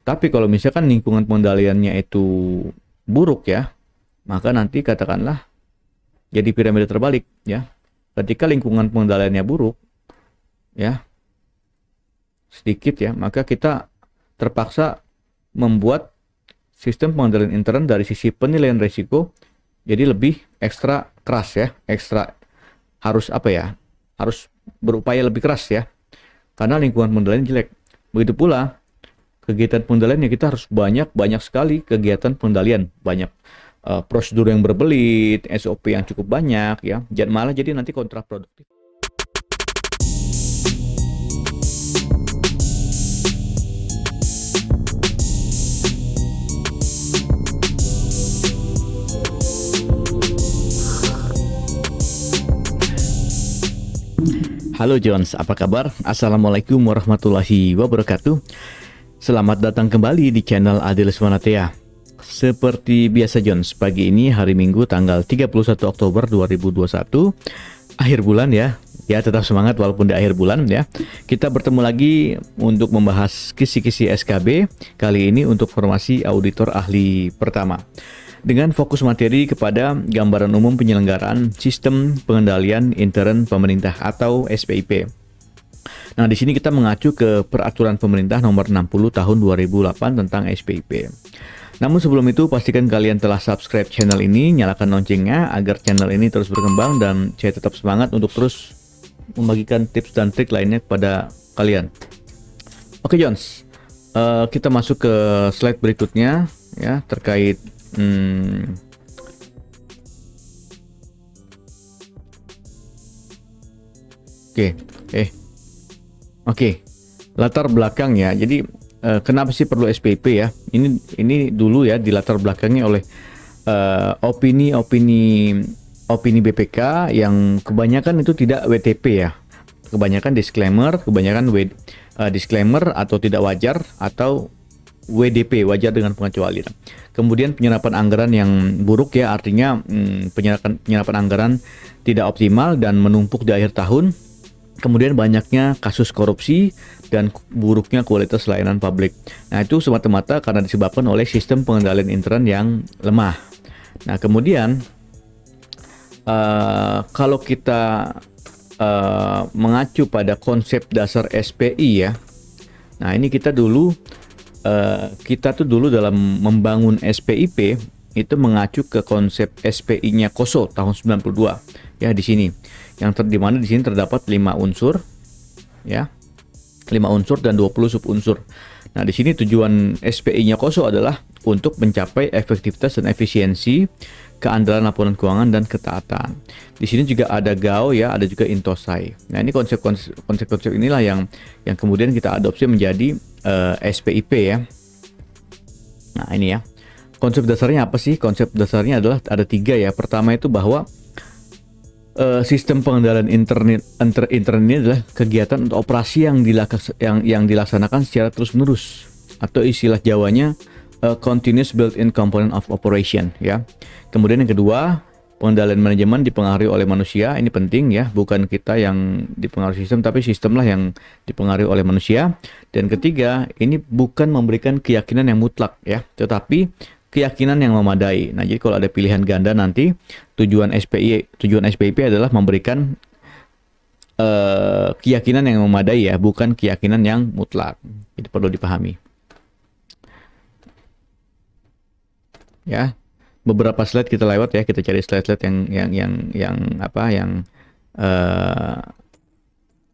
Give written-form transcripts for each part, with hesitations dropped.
Tapi kalau misalkan lingkungan pengendaliannya itu buruk ya, maka nanti katakanlah jadi piramida terbalik ya. Ketika lingkungan pengendaliannya buruk ya, sedikit ya, maka kita terpaksa membuat sistem pengendalian intern dari sisi penilaian risiko jadi lebih ekstra keras ya, ekstra harus apa ya, harus berupaya lebih keras ya, karena lingkungan pengendalian jelek. Begitu pula kegiatan pengendalian ya, kita harus banyak sekali kegiatan pengendalian, banyak prosedur yang berbelit, SOP yang cukup banyak ya, jangan malah jadi nanti kontraproduktif. Halo Jones, apa kabar? Assalamualaikum warahmatullahi wabarakatuh. Selamat datang kembali di channel Adil Swanatea. Seperti biasa Jones, pagi ini hari Minggu tanggal 31 Oktober 2021, akhir bulan ya. Ya tetap semangat walaupun di akhir bulan ya. Kita bertemu lagi untuk membahas kisi-kisi SKB, kali ini untuk formasi auditor ahli pertama, dengan fokus materi kepada gambaran umum penyelenggaraan sistem pengendalian intern pemerintah atau SPIP. Nah, di sini kita mengacu ke peraturan pemerintah nomor 60 tahun 2008 tentang SPIP. Namun sebelum itu pastikan kalian telah subscribe channel ini, nyalakan loncengnya agar channel ini terus berkembang dan saya tetap semangat untuk terus membagikan tips dan trik lainnya kepada kalian. Oke Jones, kita masuk ke slide berikutnya ya, terkait Oke. Latar belakang ya. Jadi kenapa sih perlu SPIP ya? Ini dulu ya di latar belakangnya oleh opini BPK yang kebanyakan itu tidak WTP ya. Kebanyakan disclaimer atau tidak wajar atau WDP, wajar dengan pengecualian. Kemudian penyerapan anggaran yang buruk ya, artinya penyerapan anggaran tidak optimal dan menumpuk di akhir tahun. Kemudian banyaknya kasus korupsi dan buruknya kualitas layanan publik. Nah, itu semata-mata karena disebabkan oleh sistem pengendalian intern yang lemah. Nah, kemudian kalau kita mengacu pada konsep dasar SPI ya. Nah, ini kita tuh dulu dalam membangun SPIP itu mengacu ke konsep SPI-nya KOSO tahun 92 ya, di sini yang di mana di sini terdapat 5 unsur ya, 5 unsur dan 20 subunsur. Nah, di sini tujuan SPI-nya KOSO adalah untuk mencapai efektivitas dan efisiensi, keandalan laporan keuangan dan ketaatan. Di sini juga ada GAO ya, ada juga Intosai. Nah, ini konsep-konsep inilah yang kemudian kita adopsi menjadi SPIP ya. Nah, ini ya. Konsep dasarnya apa sih? Konsep dasarnya adalah ada 3 ya. Pertama itu bahwa sistem pengendalian intern ini adalah kegiatan atau operasi yang dilaksanakan secara terus-menerus, atau istilah Jawanya continuous built-in component of operation ya. Kemudian yang kedua, pengendalian manajemen dipengaruhi oleh manusia. Ini penting ya, bukan kita yang dipengaruhi sistem, tapi sistemlah yang dipengaruhi oleh manusia. Dan ketiga, ini bukan memberikan keyakinan yang mutlak ya, tetapi keyakinan yang memadai. Nah, jadi kalau ada pilihan ganda nanti tujuan SPIP adalah memberikan keyakinan yang memadai ya, bukan keyakinan yang mutlak. Itu perlu dipahami. Ya. Beberapa slide kita lewat ya, kita cari slide-slide yang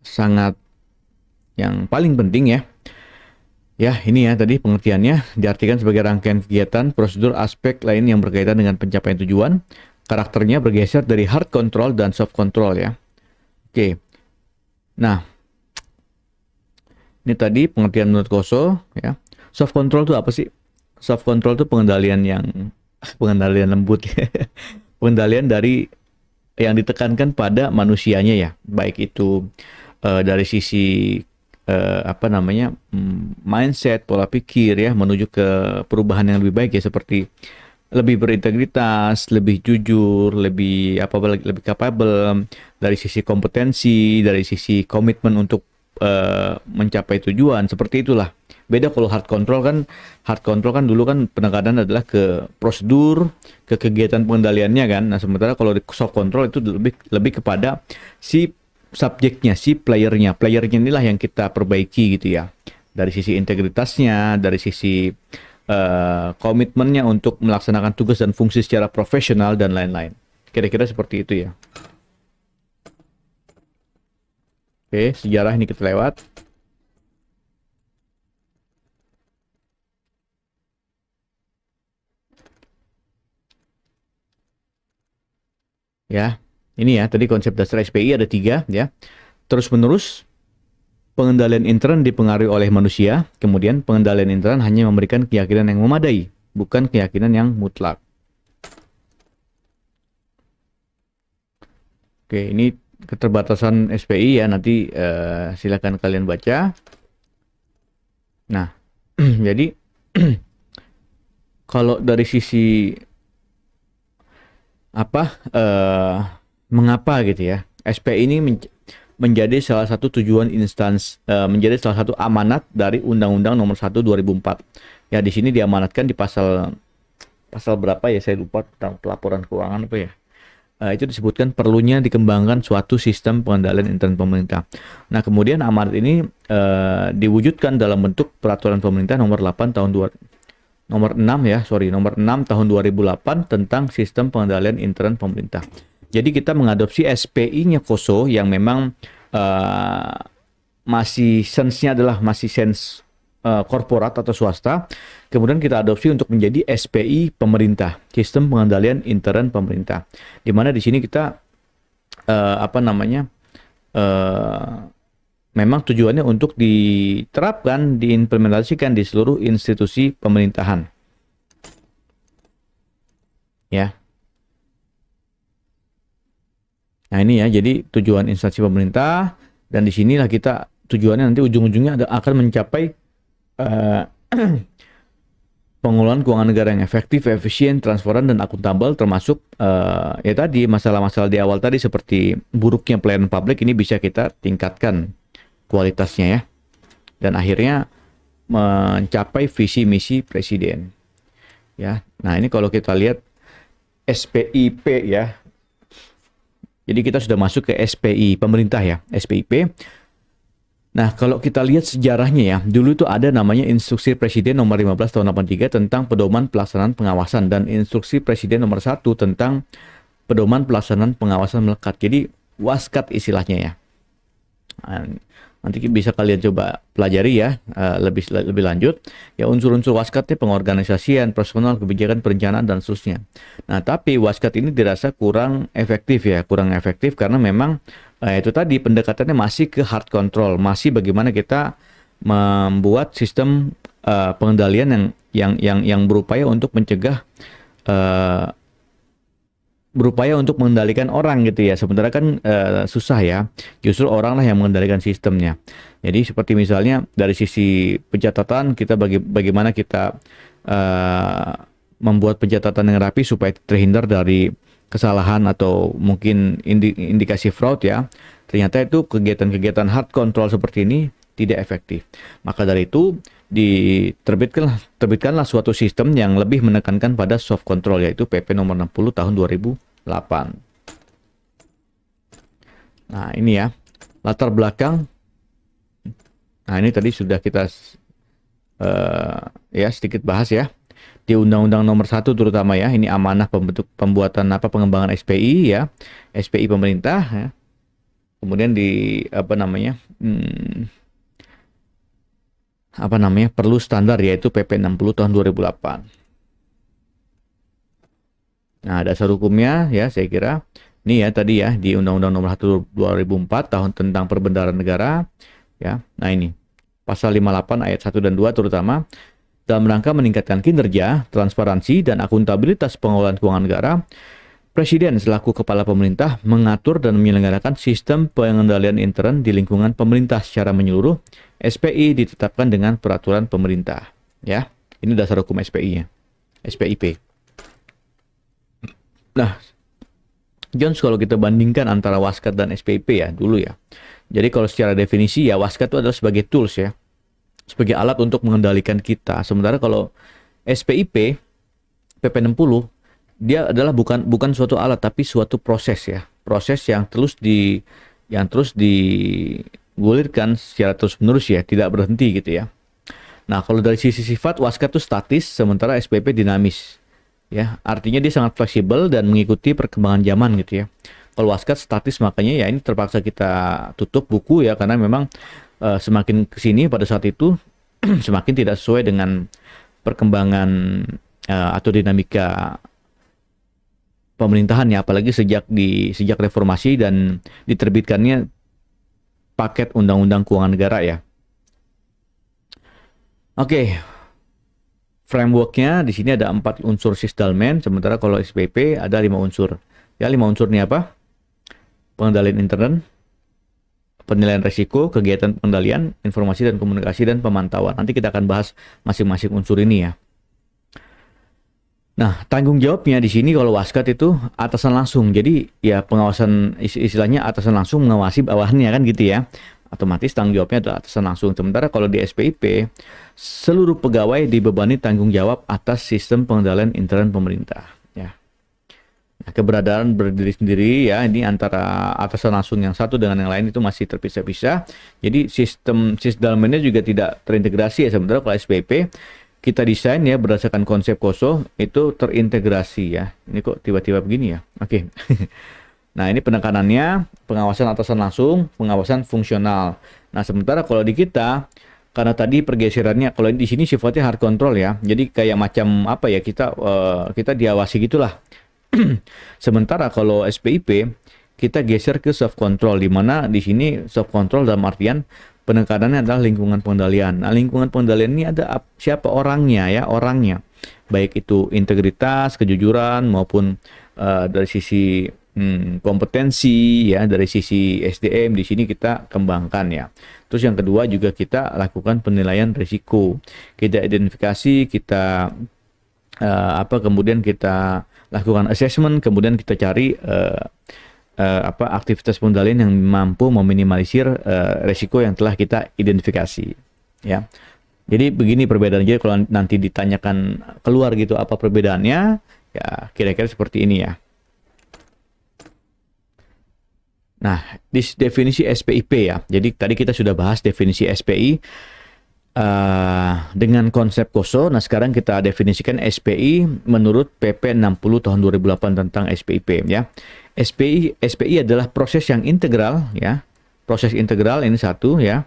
sangat yang paling penting ya. Ya, ini ya tadi pengertiannya diartikan sebagai rangkaian kegiatan, prosedur, aspek lain yang berkaitan dengan pencapaian tujuan. Karakternya bergeser dari hard control dan soft control ya. Oke. Nah, ini tadi pengertian menurut KOSO ya. Soft control itu apa sih? Soft control itu pengendalian lembut pengendalian dari yang ditekankan pada manusianya ya, baik itu dari sisi mindset, pola pikir ya, menuju ke perubahan yang lebih baik ya, seperti lebih berintegritas, lebih jujur, lebih capable, dari sisi kompetensi, dari sisi komitmen untuk mencapai tujuan, seperti itulah Beda kalau hard control kan dulu kan penekanan adalah ke prosedur, ke kegiatan pengendaliannya kan. Nah, sementara kalau di soft control itu lebih lebih kepada si subjeknya, si playernya. Playernya inilah yang kita perbaiki gitu ya. Dari sisi integritasnya, dari sisi komitmennya untuk melaksanakan tugas dan fungsi secara profesional dan lain-lain. Kira-kira seperti itu ya. Oke, sejarah ini kita lewat. Ya, ini ya, tadi konsep dasar SPI ada 3 ya. Terus menerus, pengendalian intern dipengaruhi oleh manusia, kemudian pengendalian intern hanya memberikan keyakinan yang memadai, bukan keyakinan yang mutlak. Oke, ini keterbatasan SPI ya, nanti silakan kalian baca. Nah, jadi kalau dari sisi mengapa gitu ya, SPI ini menjadi salah satu tujuan menjadi salah satu amanat dari Undang-Undang Nomor 1 2004. Ya, di sini diamanatkan di pasal berapa ya, saya lupa, tentang pelaporan keuangan apa ya. Itu disebutkan perlunya dikembangkan suatu sistem pengendalian intern pemerintah. Nah, kemudian amanat ini diwujudkan dalam bentuk peraturan pemerintah nomor 6 tahun 2008 tentang sistem pengendalian intern pemerintah. Jadi kita mengadopsi SPI-nya KOSO yang memang masih sense-nya adalah masih sense korporat atau swasta. Kemudian kita adopsi untuk menjadi SPI pemerintah, sistem pengendalian intern pemerintah. Di mana di sini kita memang tujuannya untuk diterapkan, diimplementasikan di seluruh institusi pemerintahan. Ya. Nah, ini ya, jadi tujuan instansi pemerintah, dan di sinilah kita tujuannya nanti ujung-ujungnya akan mencapai pengelolaan keuangan negara yang efektif, efisien, transparan, dan akuntabel, termasuk ya tadi masalah-masalah di awal tadi seperti buruknya pelayanan publik ini bisa kita tingkatkan kualitasnya ya, dan akhirnya mencapai visi misi presiden ya. Nah, ini kalau kita lihat SPIP ya, jadi kita sudah masuk ke SPI pemerintah ya, SPIP. Nah, kalau kita lihat sejarahnya ya, dulu itu ada namanya Instruksi Presiden nomor 15 tahun 83 tentang pedoman pelaksanaan pengawasan, dan Instruksi Presiden nomor 1 tentang pedoman pelaksanaan pengawasan melekat. Jadi waskat istilahnya ya. Nanti bisa kalian coba pelajari ya, lebih lanjut. Ya, unsur-unsur waskatnya pengorganisasian, personal, kebijakan, perencanaan, dan seterusnya. Nah, tapi waskat ini dirasa kurang efektif karena memang itu tadi pendekatannya masih ke hard control, masih bagaimana kita membuat sistem pengendalian yang berupaya untuk mencegah berupaya untuk mengendalikan orang gitu ya. Sementara kan susah ya. Justru orang lah yang mengendalikan sistemnya. Jadi seperti misalnya dari sisi pencatatan, kita bagaimana kita membuat pencatatan yang rapi supaya terhindar dari kesalahan atau mungkin indikasi fraud ya. Ternyata itu kegiatan-kegiatan hard control seperti ini tidak efektif. Maka dari itu terbitkanlah suatu sistem yang lebih menekankan pada soft control, yaitu PP nomor 60 tahun 2008. Nah, ini ya latar belakang. Nah, ini tadi sudah kita ya sedikit bahas ya di Undang-Undang Nomor 1 terutama ya. Ini amanah pembuatan pengembangan SPI ya, SPI pemerintah ya. Kemudian di perlu standar, yaitu PP 60 tahun 2008. Nah, dasar hukumnya ya saya kira ini ya tadi ya di Undang-Undang Nomor 1 2004 tahun tentang perbendaharaan negara ya. Nah, ini pasal 58 ayat 1 dan 2 terutama dalam rangka meningkatkan kinerja, transparansi, dan akuntabilitas pengelolaan keuangan negara. Presiden selaku kepala pemerintah mengatur dan menyelenggarakan sistem pengendalian intern di lingkungan pemerintah secara menyeluruh. SPI ditetapkan dengan peraturan pemerintah. Ya, ini dasar hukum SPI-nya, SPIP. Nah, Jones, kalau kita bandingkan antara waskat dan SPIP ya dulu ya. Jadi kalau secara definisi ya waskat itu adalah sebagai tools ya. sebagai alat untuk mengendalikan kita. Sementara kalau SPIP, PP60, dia adalah bukan suatu alat tapi suatu proses ya. Proses yang terus digulirkan secara terus-menerus ya, tidak berhenti gitu ya. Nah, kalau dari sisi sifat, Waskat itu statis, sementara SPP dinamis. Ya, artinya dia sangat fleksibel dan mengikuti perkembangan zaman gitu ya. Kalau Waskat statis, makanya ya ini terpaksa kita tutup buku ya, karena memang semakin kesini pada saat itu semakin tidak sesuai dengan perkembangan atau dinamika pemerintahan ya, apalagi sejak reformasi dan diterbitkannya paket Undang-Undang Keuangan Negara ya. Oke, frameworknya di sini ada 4 unsur sisdalmen, sementara kalau SPP ada 5 unsur. Ya, 5 unsur ini apa? Pengendalian intern, penilaian risiko, kegiatan pengendalian, informasi dan komunikasi, dan pemantauan. Nanti kita akan bahas masing-masing unsur ini ya. Nah, tanggung jawabnya di sini kalau Waskat itu atasan langsung. Jadi ya pengawasan, istilahnya atasan langsung mengawasi bawahannya kan gitu ya. Otomatis tanggung jawabnya adalah atasan langsung. Sementara kalau di SPIP, seluruh pegawai dibebani tanggung jawab atas sistem pengendalian intern pemerintah. Ya. Nah, keberadaan berdiri sendiri ya, ini antara atasan langsung yang satu dengan yang lain itu masih terpisah-pisah. Jadi sistem sisdalmennya juga tidak terintegrasi ya. Sementara kalau SPIP kita desain ya berdasarkan konsep KOSO itu terintegrasi ya. Ini kok tiba-tiba begini ya? Oke. Nah, ini penekanannya pengawasan atasan langsung, pengawasan fungsional. Nah, sementara kalau di kita, karena tadi pergeserannya, kalau di sini sifatnya hard control ya. Jadi kayak macam apa ya, kita diawasi gitulah. Sementara kalau SPIP kita geser ke soft control, di mana di sini soft control dalam artian penekanannya adalah lingkungan pengendalian. Nah, lingkungan pengendalian ini ada siapa orangnya ya, orangnya. Baik itu integritas, kejujuran maupun dari sisi kompetensi ya, dari sisi SDM di sini kita kembangkan ya. Terus yang kedua juga kita lakukan penilaian risiko. Kita identifikasi, kita kemudian kita lakukan assessment, kemudian kita cari aktivitas pengendalian yang mampu meminimalisir risiko yang telah kita identifikasi ya. Jadi begini perbedaannya. Jadi kalau nanti ditanyakan keluar gitu apa perbedaannya, ya kira-kira seperti ini ya. Nah, definisi SPIP ya. Jadi tadi kita sudah bahas definisi SPI dengan konsep KOSO. Nah, sekarang kita definisikan SPI menurut PP 60 tahun 2008 tentang SPIP ya. SPI adalah proses yang integral ya. Proses integral ini satu ya.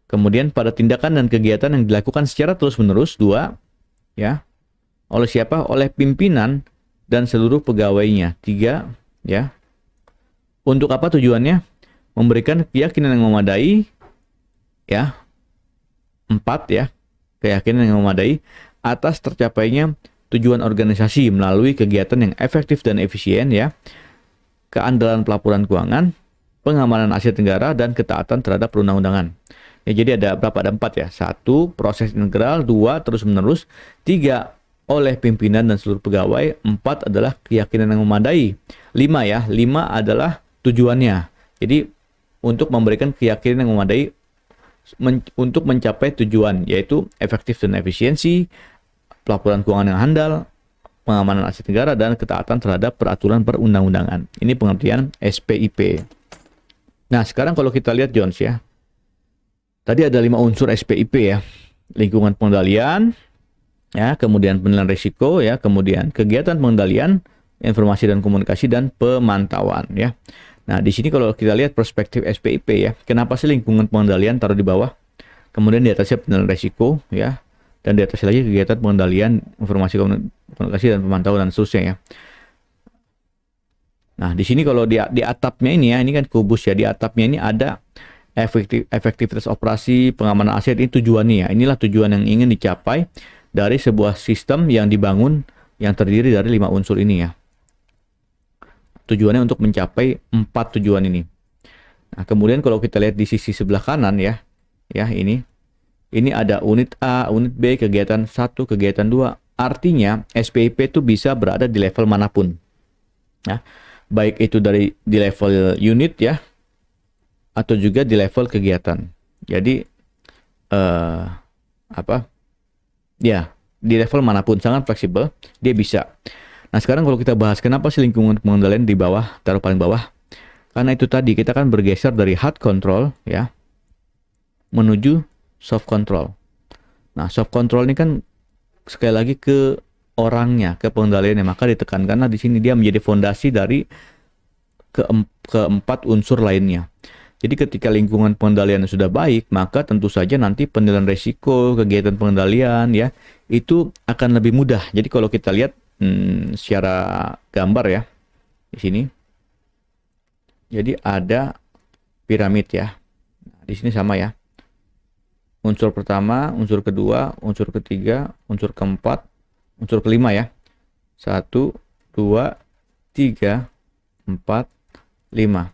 Kemudian pada tindakan dan kegiatan yang dilakukan secara terus-menerus, dua ya. Oleh siapa? Oleh pimpinan dan seluruh pegawainya. Tiga ya. Untuk apa tujuannya? Memberikan keyakinan yang memadai ya. 4 ya. Keyakinan yang memadai atas tercapainya tujuan organisasi melalui kegiatan yang efektif dan efisien ya. Keandalan pelaporan keuangan, pengamanan aset negara, dan ketaatan terhadap perundang-undangan. Ya, jadi ada berapa? Ada 4 ya. 1, proses integral. 2, terus-menerus. 3, oleh pimpinan dan seluruh pegawai. 4 adalah keyakinan yang memadai. 5 ya. 5 adalah tujuannya. Jadi untuk memberikan keyakinan yang memadai untuk mencapai tujuan, yaitu efektif dan efisiensi, pelaporan keuangan yang handal, pengamanan aset negara, dan ketaatan terhadap peraturan perundang-undangan. Ini pengertian SPIP. Nah, sekarang kalau kita lihat Jones ya. Tadi ada 5 unsur SPIP ya. Lingkungan pengendalian, ya, kemudian penilaian risiko ya, kemudian kegiatan pengendalian, informasi dan komunikasi, dan pemantauan ya. Nah, di sini kalau kita lihat perspektif SPIP ya, kenapa sih lingkungan pengendalian taruh di bawah? Kemudian di atasnya penilaian risiko ya, dan di atasnya lagi kegiatan pengendalian, informasi komunikasi, dan pemantauan dan seterusnya ya. Nah, di sini kalau di atapnya ini ya, ini kan kubus ya, di atapnya ini ada efektivitas operasi, pengamanan aset, ini tujuannya ya. Inilah tujuan yang ingin dicapai dari sebuah sistem yang dibangun yang terdiri dari 5 unsur ini ya. Tujuannya untuk mencapai 4 tujuan ini. Nah, kemudian kalau kita lihat di sisi sebelah kanan ya, ini ada unit A, unit B, kegiatan 1, kegiatan 2. Artinya SPIP itu bisa berada di level manapun. Ya. Baik itu di level unit ya, atau juga di level kegiatan. Jadi eh apa ya, di level manapun sangat fleksibel, dia bisa. Nah, sekarang kalau kita bahas kenapa sih lingkungan pengendalian di bawah, taruh paling bawah? Karena itu tadi kita kan bergeser dari hard control ya menuju soft control. Nah, soft control ini kan sekali lagi ke orangnya, ke pengendaliannya, maka ditekankanlah di sini dia menjadi fondasi dari keempat unsur lainnya. Jadi ketika lingkungan pengendalian sudah baik, maka tentu saja nanti penilaian resiko, kegiatan pengendalian ya, itu akan lebih mudah. Jadi kalau kita lihat secara gambar ya, di sini. Jadi ada piramid ya. Nah, di sini sama ya. Unsur pertama, unsur kedua, unsur ketiga, unsur keempat, unsur kelima ya. 1, 2, 3, 4, 5.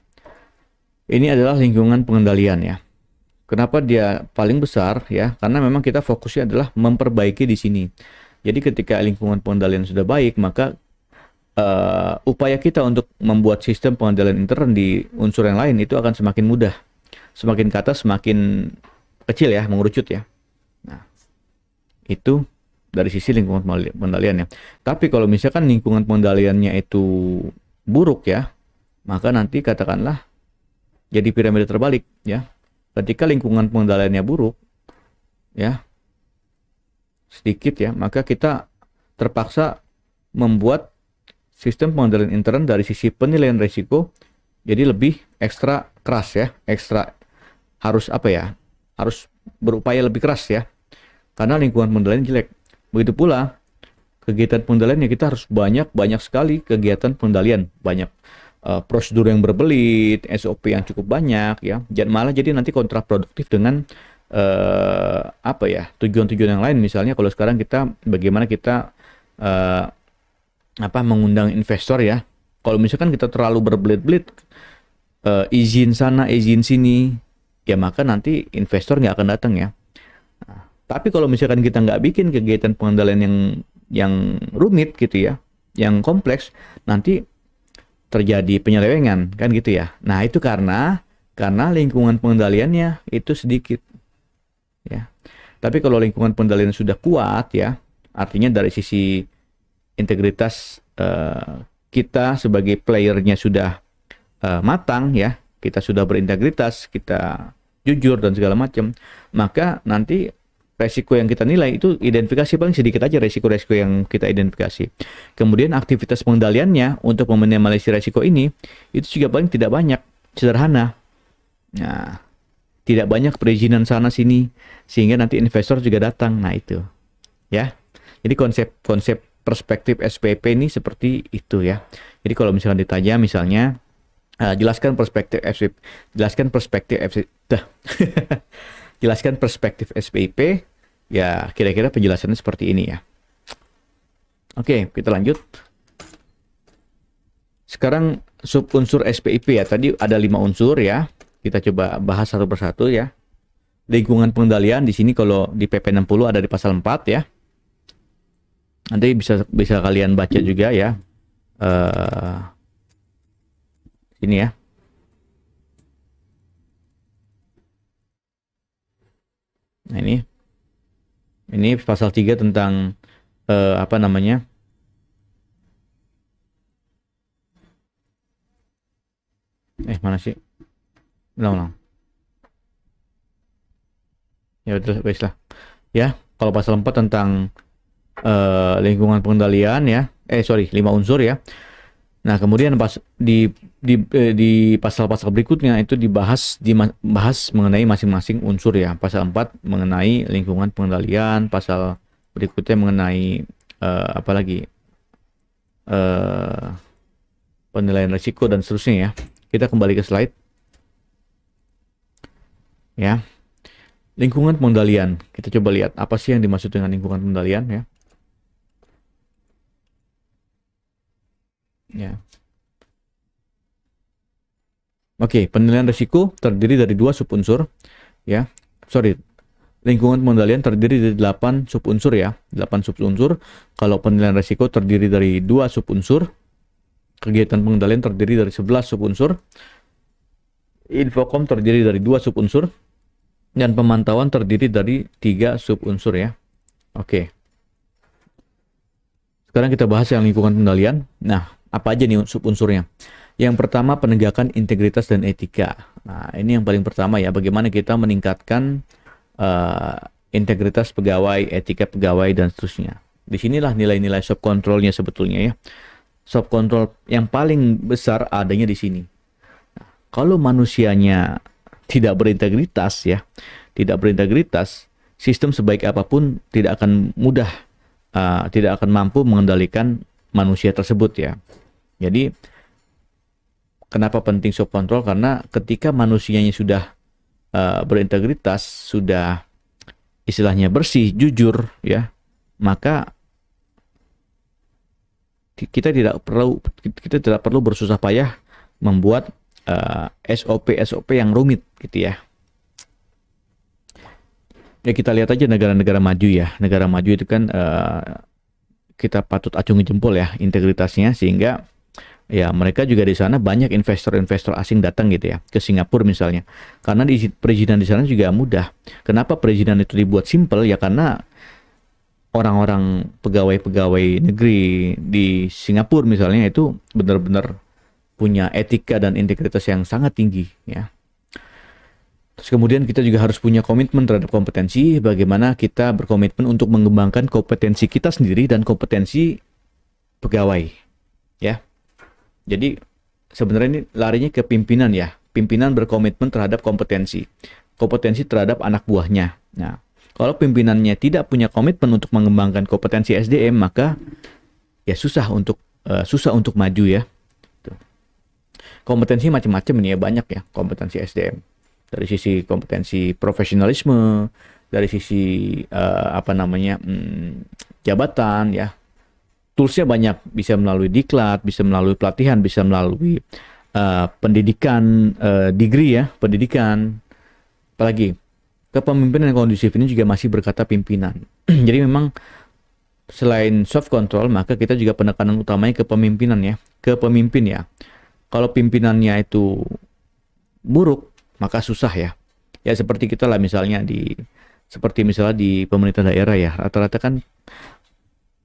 Ini adalah lingkungan pengendalian ya. Kenapa dia paling besar ya? Karena memang kita fokusnya adalah memperbaiki di sini. Jadi ketika lingkungan pengendalian sudah baik, maka upaya kita untuk membuat sistem pengendalian intern di unsur yang lain itu akan semakin mudah. Semakin ke atas semakin kecil ya, mengerucut ya. Nah, itu dari sisi lingkungan pengendaliannya. Tapi kalau misalkan lingkungan pengendaliannya itu buruk ya, maka nanti katakanlah jadi piramida terbalik ya. Ketika lingkungan pengendaliannya buruk ya, sedikit ya, maka kita terpaksa membuat sistem pengendalian intern dari sisi penilaian risiko jadi lebih ekstra keras ya, ekstra harus apa ya, harus berupaya lebih keras ya, karena lingkungan pengendalian jelek. Begitu pula kegiatan pengendaliannya kita harus banyak sekali kegiatan pengendalian, banyak prosedur yang berbelit, SOP yang cukup banyak ya, dan malah jadi nanti kontraproduktif dengan apa ya, tujuan-tujuan yang lain. Misalnya kalau sekarang kita bagaimana kita mengundang investor ya. Kalau misalkan kita terlalu berbelit-belit, izin sana, izin sini, ya maka nanti investor nggak akan datang ya. Nah, tapi kalau misalkan kita nggak bikin kegiatan pengendalian yang rumit gitu ya, yang kompleks, nanti terjadi penyelewengan kan gitu ya. Nah itu karena lingkungan pengendaliannya itu sedikit ya. Tapi kalau lingkungan pengendalian sudah kuat ya, artinya dari sisi integritas kita sebagai playernya sudah matang ya, kita sudah berintegritas, kita jujur dan segala macam, maka nanti resiko yang kita nilai itu identifikasi paling sedikit aja, resiko-resiko yang kita identifikasi. Kemudian aktivitas pengendaliannya untuk meminimalisir resiko ini itu juga paling tidak banyak, sederhana. Nah, tidak banyak perizinan sana sini sehingga nanti investor juga datang. Nah, itu. Ya. Jadi konsep perspektif SPP ini seperti itu ya. Jadi kalau misalkan ditanya misalnya jelaskan perspektif SPP, jelaskan perspektif SPIP, ya kira-kira penjelasannya seperti ini ya. Oke, kita lanjut. Sekarang sub unsur SPIP ya, tadi ada 5 unsur ya. Kita coba bahas satu persatu ya. Lingkungan pengendalian di sini kalau di PP 60 ada di pasal 4 ya. Nanti bisa kalian baca juga ya. Ini ya. Nah ini pasal 3 tentang apa namanya? Mana sih? Ulang. Ya betul, baiklah. Ya, kalau pasal 4 tentang lingkungan pengendalian ya. 5 unsur ya. Nah, kemudian pas di pasal-pasal berikutnya itu dibahas mengenai masing-masing unsur ya. Pasal 4 mengenai lingkungan pengendalian, pasal berikutnya mengenai penilaian risiko dan seterusnya ya. Kita kembali ke slide. Ya. Lingkungan pengendalian. Kita coba lihat apa sih yang dimaksud dengan lingkungan pengendalian ya. Ya. Oke, penilaian risiko terdiri dari 2 subunsur ya. Lingkungan pengendalian terdiri dari 8 subunsur ya. 8 subunsur. Kalau penilaian risiko terdiri dari 2 subunsur. Kegiatan pengendalian terdiri dari 11 subunsur. Infocom terdiri dari 2 subunsur. Dan pemantauan terdiri dari 3 subunsur ya. Oke. Sekarang kita bahas yang lingkungan kendalian. Nah, apa aja nih subunsurnya? Yang pertama, penegakan integritas dan etika. Nah, ini yang paling pertama ya, bagaimana kita meningkatkan uh, integritas pegawai, etika pegawai, dan seterusnya. Disinilah nilai-nilai soft controlnya sebetulnya ya. Soft control yang paling besar adanya di sini. Kalau manusianya tidak berintegritas ya, tidak berintegritas, sistem sebaik apapun tidak akan mudah, tidak akan mampu mengendalikan manusia tersebut ya. Jadi kenapa penting soft control? Karena ketika manusianya sudah berintegritas, sudah istilahnya bersih, jujur ya, maka kita tidak perlu bersusah payah membuat SOP yang rumit gitu ya. Ya kita lihat aja negara-negara maju ya. Negara maju itu kan kita patut acungi jempol ya integritasnya, sehingga ya mereka juga di sana banyak investor-investor asing datang gitu ya ke Singapura misalnya. Karena di perizinan di sana juga mudah. Kenapa perizinan itu dibuat simple? Ya karena orang-orang pegawai-pegawai negeri di Singapura misalnya itu benar-benar punya etika dan integritas yang sangat tinggi ya. Terus kemudian kita juga harus punya komitmen terhadap kompetensi, bagaimana kita berkomitmen untuk mengembangkan kompetensi kita sendiri dan kompetensi pegawai ya. Jadi sebenarnya ini larinya ke pimpinan ya. Pimpinan berkomitmen terhadap kompetensi terhadap anak buahnya. Nah, kalau pimpinannya tidak punya komitmen untuk mengembangkan kompetensi SDM, maka ya susah untuk maju ya. Kompetensi macam-macam ini ya, banyak ya kompetensi SDM. Dari sisi kompetensi profesionalisme, dari sisi jabatan ya. Toolsnya banyak, bisa melalui diklat, bisa melalui pelatihan, bisa melalui pendidikan, degree ya, pendidikan. Apalagi kepemimpinan yang kondusif ini juga masih berkata pimpinan. Jadi memang selain soft control, maka kita juga penekanan utamanya ke pemimpinan ya, ke pemimpin ya. Kalau pimpinannya itu buruk, maka susah ya. Ya seperti kita lah misalnya seperti misalnya di pemerintah daerah ya, rata-rata kan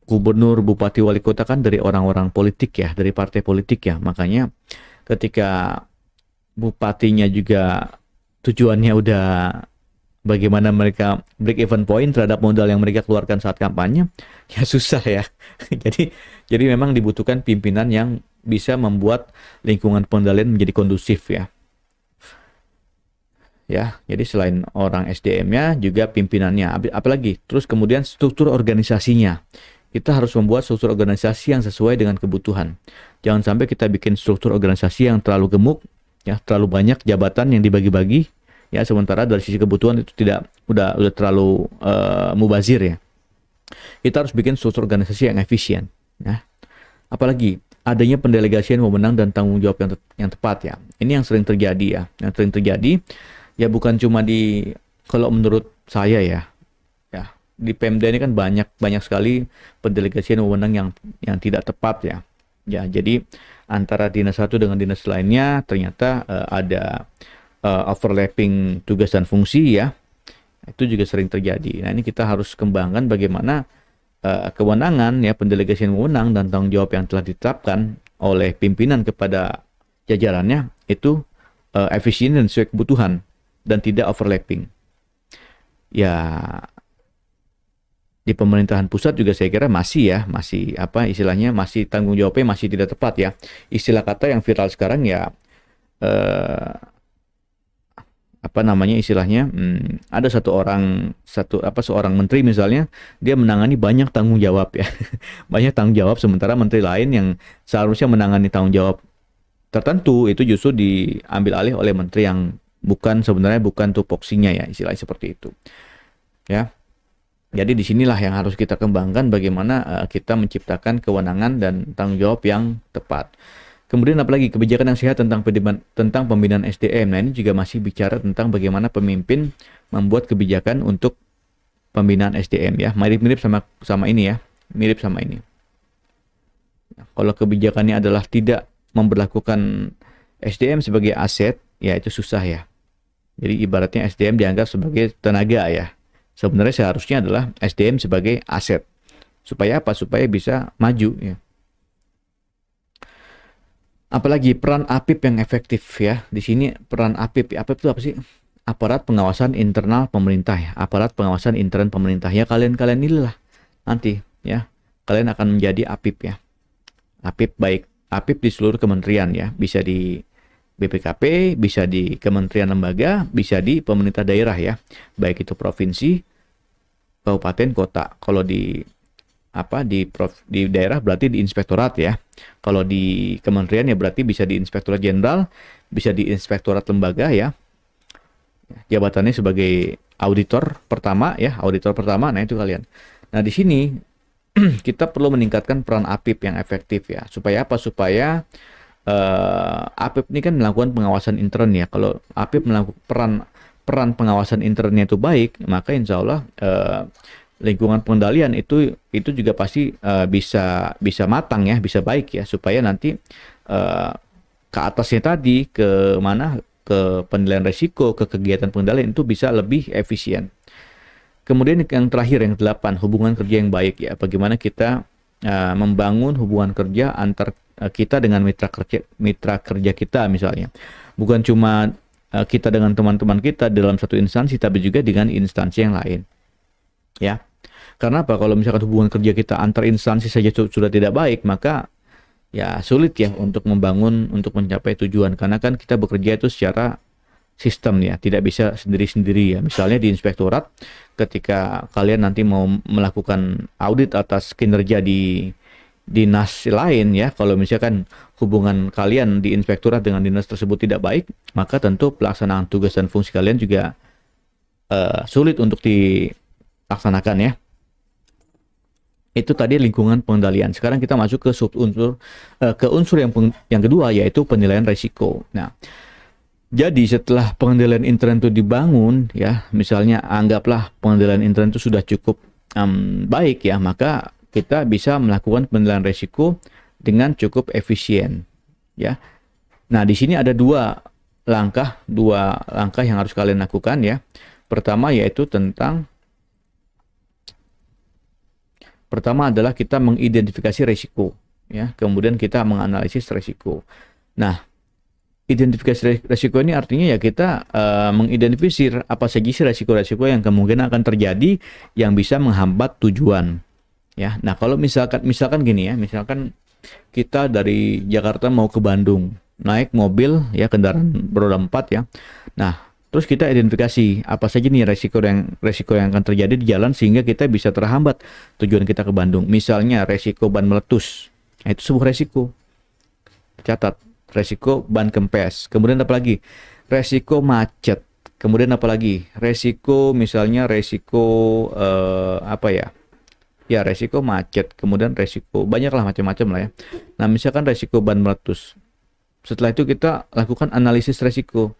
gubernur, bupati, wali kota kan dari orang-orang politik ya, dari partai politik ya. Makanya ketika bupatinya juga tujuannya udah bagaimana mereka break even point terhadap modal yang mereka keluarkan saat kampanye, ya susah ya. Jadi memang dibutuhkan pimpinan yang bisa membuat lingkungan pengendalian menjadi kondusif ya. Ya, jadi selain orang SDM-nya juga pimpinannya, apalagi terus kemudian struktur organisasinya. Kita harus membuat struktur organisasi yang sesuai dengan kebutuhan. Jangan sampai kita bikin struktur organisasi yang terlalu gemuk, ya, terlalu banyak jabatan yang dibagi-bagi, ya, sementara dari sisi kebutuhan itu udah terlalu mubazir ya. Kita harus bikin struktur organisasi yang efisien, ya. Apalagi adanya pendelegasian wewenang dan tanggung jawab yang tepat ya. Ini yang sering terjadi ya. Yang sering terjadi ya bukan cuma kalau menurut saya ya. Di Pemda ini kan banyak sekali pendelegasian wewenang yang tidak tepat ya. Ya, jadi antara dinas satu dengan dinas lainnya ternyata ada overlapping tugas dan fungsi ya. Itu juga sering terjadi. Nah, ini kita harus kembangkan bagaimana kewenangan ya, pendelegasian wewenang dan tanggung jawab yang telah ditetapkan oleh pimpinan kepada jajarannya itu efisien dan sesuai kebutuhan dan tidak overlapping. Ya, di pemerintahan pusat juga saya kira masih istilahnya masih tanggung jawabnya masih tidak tepat ya. Istilah kata yang viral sekarang ya ada seorang menteri misalnya, dia menangani banyak tanggung jawab ya. Banyak tanggung jawab, sementara menteri lain yang seharusnya menangani tanggung jawab tertentu itu justru diambil alih oleh menteri yang sebenarnya bukan tupoksinya ya, istilahnya seperti itu. Ya. Jadi disinilah yang harus kita kembangkan, bagaimana kita menciptakan kewenangan dan tanggung jawab yang tepat. Kemudian apalagi kebijakan yang sehat tentang pembinaan SDM. Nah, ini juga masih bicara tentang bagaimana pemimpin membuat kebijakan untuk pembinaan SDM ya. Mirip-mirip sama ini ya. Mirip sama ini. Kalau kebijakannya adalah tidak memberlakukan SDM sebagai aset, ya itu susah ya. Jadi ibaratnya SDM dianggap sebagai tenaga ya. Sebenarnya seharusnya adalah SDM sebagai aset. Supaya apa? Supaya bisa maju ya. Apalagi peran APIP yang efektif ya. Di sini peran APIP. APIP itu apa sih? Aparat pengawasan internal pemerintah ya. Aparat pengawasan intern pemerintah ya. Kalian inilah nanti ya. Kalian akan menjadi APIP ya. APIP baik APIP di seluruh kementerian ya. Bisa di BPKP, bisa di kementerian lembaga, bisa di pemerintah daerah ya. Baik itu provinsi, kabupaten, kota. Kalau di di daerah berarti di inspektorat ya. Kalau di kementerian ya berarti bisa di inspektorat jenderal, bisa di inspektorat lembaga ya. Jabatannya sebagai auditor pertama ya, auditor pertama. Nah, itu kalian. Nah, di sini kita perlu meningkatkan peran APIP yang efektif ya. Supaya apa? Supaya APIP ini kan melakukan pengawasan intern ya. Kalau APIP melakukan peran pengawasan internnya itu baik, maka insya Allah lingkungan pengendalian itu juga pasti bisa matang ya, bisa baik ya, supaya nanti ke atasnya tadi ke mana, ke penilaian resiko, ke kegiatan pengendalian itu bisa lebih efisien. Kemudian yang terakhir yang 8, hubungan kerja yang baik ya. Bagaimana kita membangun hubungan kerja antar kita dengan mitra kerja kita misalnya. Bukan cuma kita dengan teman-teman kita dalam satu instansi, tapi juga dengan instansi yang lain. Ya. Karena apa? Kalau misalkan hubungan kerja kita antar instansi saja sudah tidak baik, maka ya sulit ya untuk mencapai tujuan. Karena kan kita bekerja itu secara sistem ya, tidak bisa sendiri-sendiri ya. Misalnya di inspektorat, ketika kalian nanti mau melakukan audit atas kinerja di dinas lain ya, kalau misalkan hubungan kalian di inspektorat dengan dinas tersebut tidak baik, maka tentu pelaksanaan tugas dan fungsi kalian juga sulit untuk dilaksanakan ya. Itu tadi lingkungan pengendalian. Sekarang kita masuk ke unsur yang kedua, yaitu penilaian risiko. Nah, jadi setelah pengendalian intern itu dibangun ya, misalnya anggaplah pengendalian intern itu sudah cukup baik ya, maka kita bisa melakukan penilaian risiko dengan cukup efisien ya. Nah, di sini ada dua langkah yang harus kalian lakukan ya. Pertama adalah kita mengidentifikasi risiko ya, kemudian kita menganalisis risiko. Nah, identifikasi risiko ini artinya ya kita mengidentifikasi apa saja sih risiko-risiko yang kemungkinan akan terjadi yang bisa menghambat tujuan. Ya, nah kalau misalkan gini ya, misalkan kita dari Jakarta mau ke Bandung, naik mobil ya, kendaraan beroda 4 ya. Nah, terus kita identifikasi apa saja nih resiko yang akan terjadi di jalan sehingga kita bisa terhambat tujuan kita ke Bandung. Misalnya resiko ban meletus, nah, itu sebuah resiko. Catat, resiko ban kempes. Kemudian apa lagi? Resiko macet. Kemudian apa lagi? Misalnya resiko apa ya? Ya, resiko macet. Kemudian resiko banyaklah macam-macam lah ya. Nah, misalkan resiko ban meletus. Setelah itu kita lakukan analisis resiko.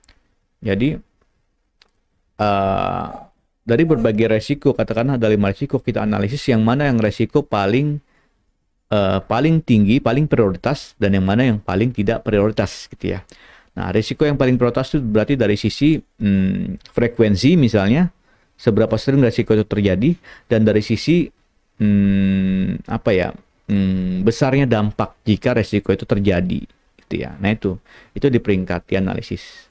Jadi dari berbagai resiko, katakanlah dari 5 resiko, kita analisis yang mana yang resiko paling tinggi, paling prioritas, dan yang mana yang paling tidak prioritas gitu ya. Nah, resiko yang paling prioritas itu berarti dari sisi frekuensi misalnya, seberapa sering resiko itu terjadi, dan dari sisi besarnya dampak jika resiko itu terjadi gitu ya. Nah, itu di peringkat, di analisis.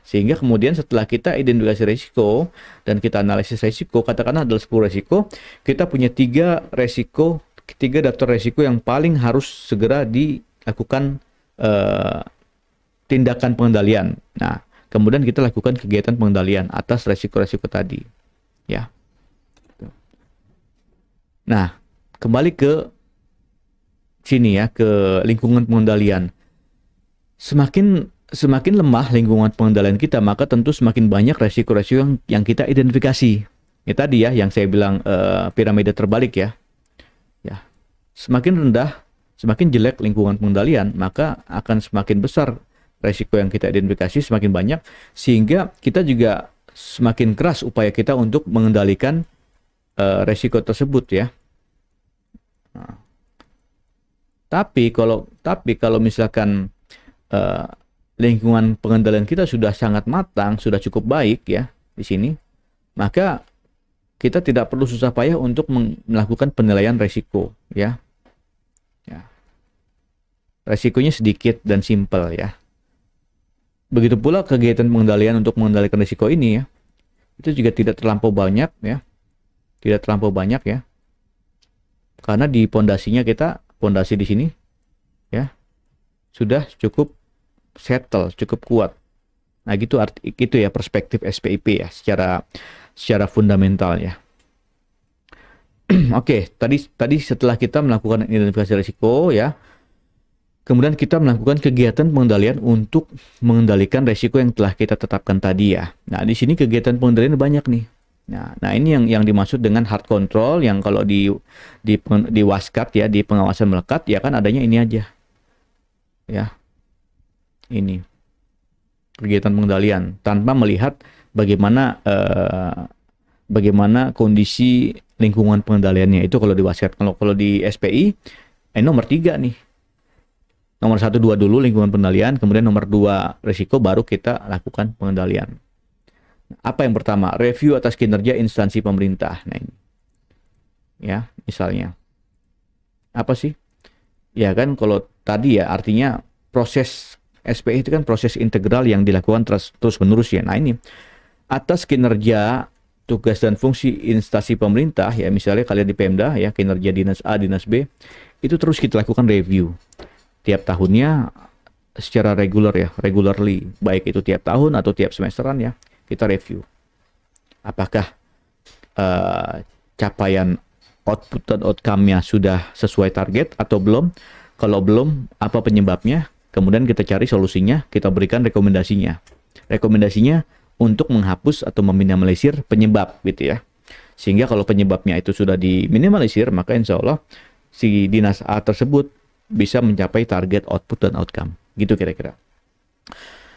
Sehingga kemudian setelah kita identifikasi risiko dan kita analisis risiko, katakanlah adalah 10 risiko, kita punya 3 daftar risiko yang paling harus segera dilakukan tindakan pengendalian. Nah, kemudian kita lakukan kegiatan pengendalian atas risiko-risiko tadi. Ya. Nah, kembali ke sini ya, ke lingkungan pengendalian. Semakin lemah lingkungan pengendalian kita, maka tentu semakin banyak resiko-resiko yang kita identifikasi. Ini tadi ya yang saya bilang piramida terbalik ya. Ya. Semakin rendah, semakin jelek lingkungan pengendalian, maka akan semakin besar resiko yang kita identifikasi, semakin banyak, sehingga kita juga semakin keras upaya kita untuk mengendalikan resiko tersebut ya. Tapi kalau misalkan lingkungan pengendalian kita sudah sangat matang, sudah cukup baik ya di sini, maka kita tidak perlu susah payah untuk melakukan penilaian resiko ya. Ya. Resikonya sedikit dan simpel ya. Begitu pula kegiatan pengendalian untuk mengendalikan risiko ini ya, itu juga tidak terlampau banyak ya. Tidak terlampau banyak ya. Karena di pondasinya kita, pondasi di sini ya, sudah cukup settle, cukup kuat. Nah, gitu ya perspektif SPIP ya secara fundamental ya. Oke, tadi setelah kita melakukan identifikasi risiko ya, kemudian kita melakukan kegiatan pengendalian untuk mengendalikan risiko yang telah kita tetapkan tadi ya. Nah, di sini kegiatan pengendalian banyak nih. Nah ini yang dimaksud dengan hard control, yang kalau di Waskat ya, di pengawasan melekat ya kan adanya ini aja. Ya. Ini kegiatan pengendalian tanpa melihat bagaimana kondisi lingkungan pengendaliannya. Itu kalau di Waskat. Kalau di SPI nomor 3 nih. Nomor 1, 2 dulu lingkungan pengendalian, kemudian nomor 2 risiko, baru kita lakukan pengendalian. Apa yang pertama? Review atas kinerja instansi pemerintah. Nah ini. Ya, misalnya. Apa sih? Ya kan kalau tadi ya artinya proses SPI itu kan proses integral yang dilakukan terus menerus ya. Nah ini atas kinerja, tugas dan fungsi instansi pemerintah ya, misalnya kalian di Pemda ya, kinerja dinas A, dinas B, itu terus kita lakukan review tiap tahunnya secara regularly, baik itu tiap tahun atau tiap semesteran ya, kita review apakah capaian output dan outcome-nya sudah sesuai target atau belum. Kalau belum, apa penyebabnya, kemudian kita cari solusinya, kita berikan rekomendasinya untuk menghapus atau meminimalisir penyebab gitu ya. Sehingga kalau penyebabnya itu sudah diminimalisir, maka insya Allah si dinas A tersebut bisa mencapai target output dan outcome. Gitu kira-kira.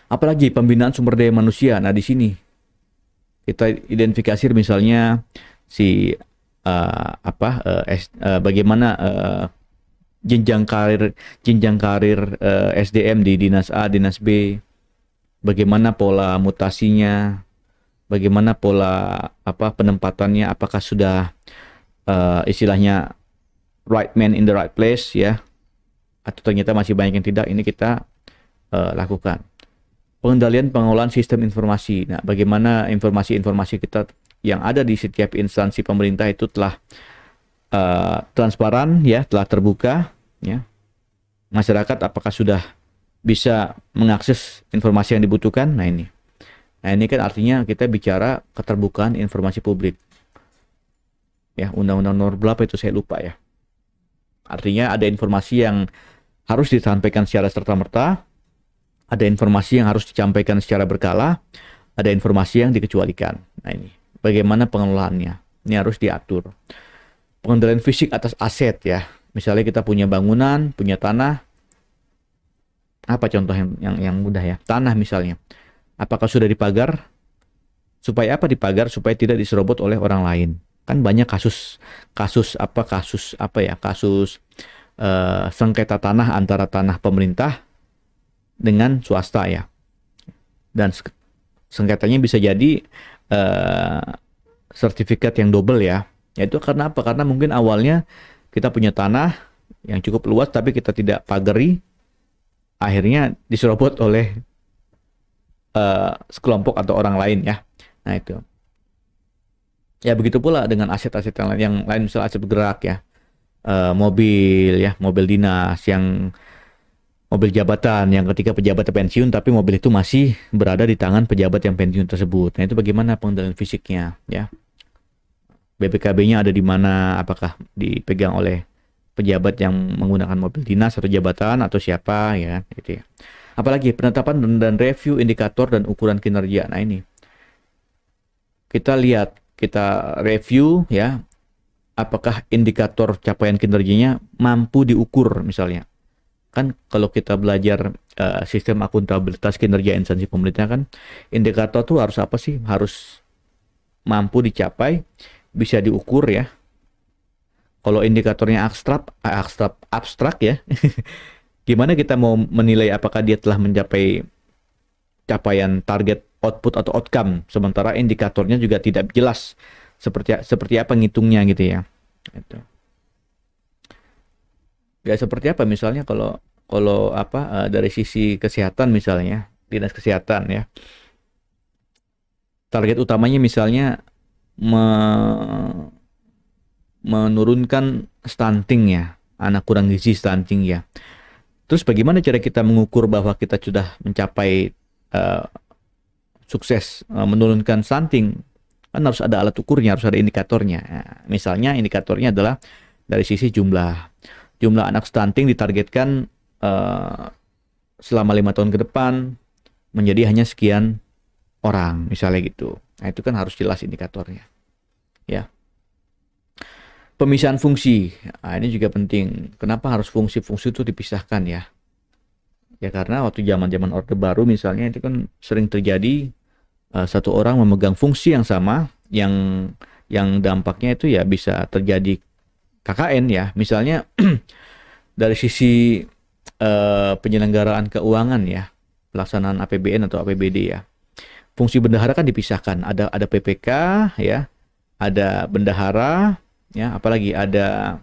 Apalagi pembinaan sumber daya manusia. Nah di sini kita identifikasi misalnya si bagaimana jenjang karir SDM di dinas A, dinas B, bagaimana pola mutasinya, bagaimana pola penempatannya, apakah sudah istilahnya right man in the right place ya, atau ternyata masih banyak yang tidak. Ini kita lakukan. Pengendalian pengelolaan sistem informasi. Nah, bagaimana informasi-informasi kita yang ada di setiap instansi pemerintah itu telah transparan ya, telah terbuka ya. Masyarakat apakah sudah bisa mengakses informasi yang dibutuhkan? Nah ini kan artinya kita bicara keterbukaan informasi publik. Ya, Undang-Undang nomor berapa itu saya lupa ya. Artinya ada informasi yang harus disampaikan secara serta-merta, ada informasi yang harus disampaikan secara berkala, ada informasi yang dikecualikan. Nah ini, bagaimana pengelolaannya? Ini harus diatur. Pengendalian fisik atas aset ya. Misalnya kita punya bangunan, punya tanah. Apa contoh yang mudah ya? Tanah misalnya. Apakah sudah dipagar? Supaya apa dipagar? Supaya tidak diserobot oleh orang lain. Kan banyak kasus sengketa tanah antara tanah pemerintah dengan swasta ya. Dan sengketanya bisa jadi sertifikat yang double ya. Yaitu karena apa? Karena mungkin awalnya kita punya tanah yang cukup luas tapi kita tidak pagari, akhirnya diserobot oleh sekelompok atau orang lain ya. Nah itu. Ya begitu pula dengan aset-aset yang lain, misalnya aset bergerak ya. Mobil dinas, mobil jabatan yang ketika pejabat pensiun tapi mobil itu masih berada di tangan pejabat yang pensiun tersebut. Nah itu bagaimana pengendalian fisiknya ya. BPKB-nya ada di mana, apakah dipegang oleh pejabat yang menggunakan mobil dinas atau jabatan atau siapa ya gitu ya. Apalagi penetapan dan review indikator dan ukuran kinerja. Nah ini kita review ya, apakah indikator capaian kinerjanya mampu diukur misalnya. Kan kalau kita belajar sistem akuntabilitas kinerja instansi pemerintah kan, indikator tuh harus apa sih? Harus mampu dicapai, bisa diukur ya. Kalau indikatornya abstrak ya, gimana kita mau menilai apakah dia telah mencapai capaian target output atau outcome, sementara indikatornya juga tidak jelas seperti apa ngitungnya gitu ya. Itu. Ya seperti apa misalnya kalau kalau apa dari sisi kesehatan misalnya, dinas kesehatan ya. Target utamanya misalnya menurunkan stunting ya, anak kurang gizi stunting ya. Terus bagaimana cara kita mengukur bahwa kita sudah mencapai uh, sukses menurunkan stunting? Kan harus ada alat ukurnya, harus ada indikatornya. Nah, misalnya indikatornya adalah dari sisi jumlah anak stunting ditargetkan selama 5 tahun ke depan menjadi hanya sekian orang, misalnya gitu. Nah, itu kan harus jelas indikatornya. Ya. Pemisahan fungsi. Nah, ini juga penting. Kenapa harus fungsi-fungsi itu dipisahkan ya? Ya karena waktu zaman-zaman Orde Baru misalnya itu kan sering terjadi satu orang memegang fungsi yang sama yang dampaknya itu ya bisa terjadi KKN ya. Misalnya dari sisi penyelenggaraan keuangan ya, pelaksanaan APBN atau APBD ya. Fungsi bendahara kan dipisahkan. Ada PPK ya, ada bendahara ya, apalagi ada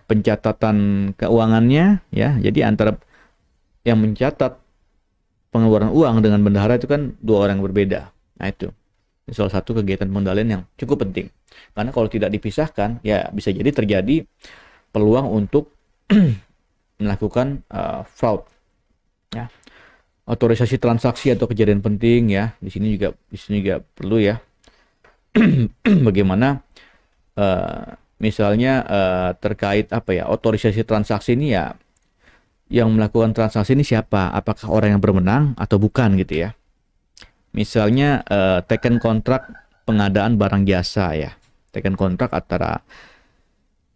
pencatatan keuangannya ya. Jadi antara yang mencatat pengeluaran uang dengan bendahara itu kan dua orang yang berbeda. Nah itu salah satu kegiatan pengendalian yang cukup penting. Karena kalau tidak dipisahkan ya bisa jadi terjadi peluang untuk melakukan fraud ya. Otorisasi transaksi atau kejadian penting ya, di sini juga perlu ya. Bagaimana misalnya terkait apa ya, otorisasi transaksi ini ya, yang melakukan transaksi ini siapa, apakah orang yang berwenang atau bukan gitu ya. Misalnya teken kontrak pengadaan barang jasa ya, teken kontrak antara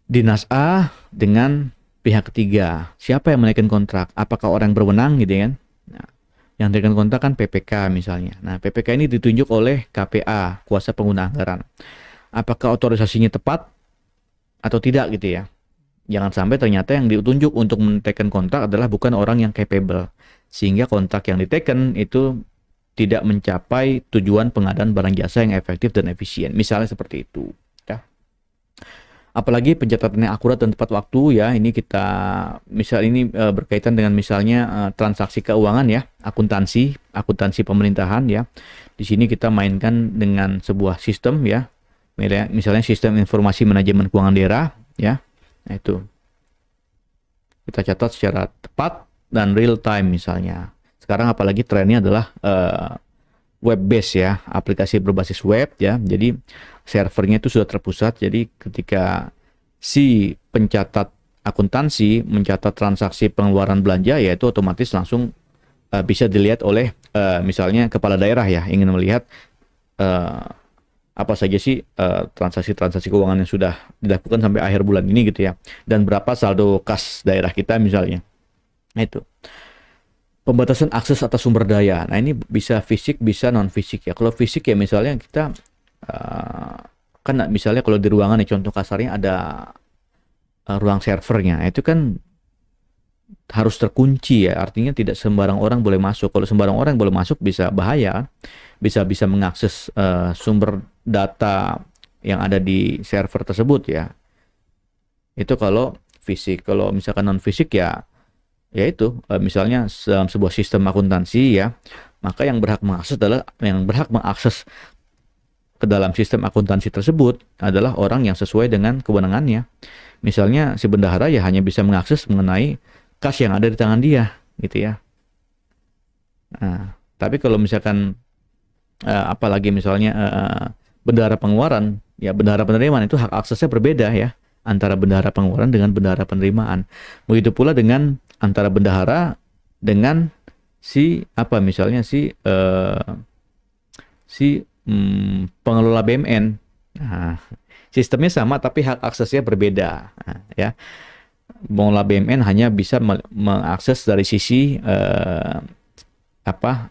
dinas A dengan pihak ketiga, siapa yang menaikkan kontrak, apakah orang yang berwenang gitu kan. Nah, yang teken kontrak kan PPK misalnya. Nah PPK ini ditunjuk oleh KPA, kuasa pengguna anggaran. Apakah otorisasinya tepat atau tidak gitu ya. Jangan sampai ternyata yang ditunjuk untuk meneken kontrak adalah bukan orang yang capable, sehingga kontrak yang diteken itu tidak mencapai tujuan pengadaan barang jasa yang efektif dan efisien. Misalnya seperti itu. Ya. Apalagi pencatatan yang akurat dan tepat waktu ya. Ini kita berkaitan dengan misalnya transaksi keuangan ya, akuntansi pemerintahan ya. Di sini kita mainkan dengan sebuah sistem ya. Misalnya sistem informasi manajemen keuangan daerah ya. Nah itu kita catat secara tepat dan real time misalnya. Sekarang apalagi trennya adalah web based ya, aplikasi berbasis web ya. Jadi servernya itu sudah terpusat. Jadi ketika si pencatat akuntansi mencatat transaksi pengeluaran belanja ya itu otomatis langsung bisa dilihat oleh misalnya kepala daerah ya, ingin melihat apa saja sih transaksi-transaksi keuangan yang sudah dilakukan sampai akhir bulan ini gitu ya, dan berapa saldo kas daerah kita misalnya. Nah itu pembatasan akses atas sumber daya. Nah ini bisa fisik bisa non fisik ya. Kalau fisik ya misalnya kita kan misalnya kalau di ruangan nih, contoh kasarnya ada ruang servernya, itu kan harus terkunci ya, artinya tidak sembarang orang boleh masuk. Kalau sembarang orang boleh masuk bisa bahaya kan? bisa mengakses sumber data yang ada di server tersebut ya. Itu kalau fisik. Kalau misalkan non fisik ya itu misalnya dalam sebuah sistem akuntansi ya, maka yang berhak mengakses ke dalam sistem akuntansi tersebut adalah orang yang sesuai dengan kewenangannya. Misalnya si bendahara ya hanya bisa mengakses mengenai kas yang ada di tangan dia gitu ya. Nah, tapi kalau misalkan apalagi misalnya bendahara pengeluaran ya, bendahara penerimaan, itu hak aksesnya berbeda ya antara bendahara pengeluaran dengan bendahara penerimaan. Begitu pula dengan antara bendahara dengan misalnya pengelola BMN. Nah, sistemnya sama tapi hak aksesnya berbeda. Nah, ya. Pengelola BMN hanya bisa mengakses dari sisi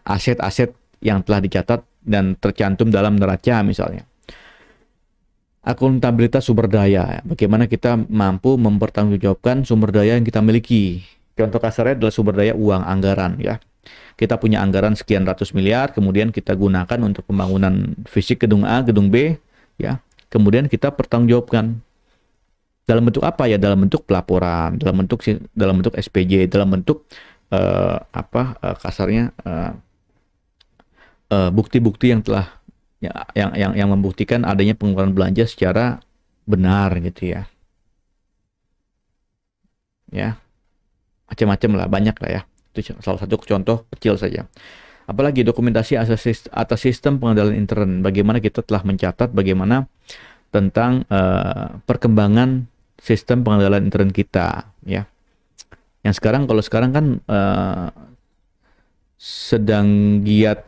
aset-aset yang telah dicatat dan tercantum dalam neraca misalnya. Akuntabilitas sumber daya, bagaimana kita mampu mempertanggungjawabkan sumber daya yang kita miliki. Contoh kasarnya adalah sumber daya uang, anggaran ya. Kita punya anggaran sekian ratus miliar, kemudian kita gunakan untuk pembangunan fisik gedung A, gedung B, ya. Kemudian kita pertanggungjawabkan dalam bentuk apa ya? Dalam bentuk pelaporan, dalam bentuk SPJ, dalam bentuk kasarnya bukti-bukti yang telah yang membuktikan adanya pengeluaran belanja secara benar gitu ya. Ya, macam-macam lah, banyak lah ya. Itu salah satu contoh kecil saja. Apalagi dokumentasi atas sistem pengendalian intern. Bagaimana kita telah mencatat bagaimana tentang perkembangan sistem pengendalian intern kita, ya. Yang kalau sekarang kan sedang giat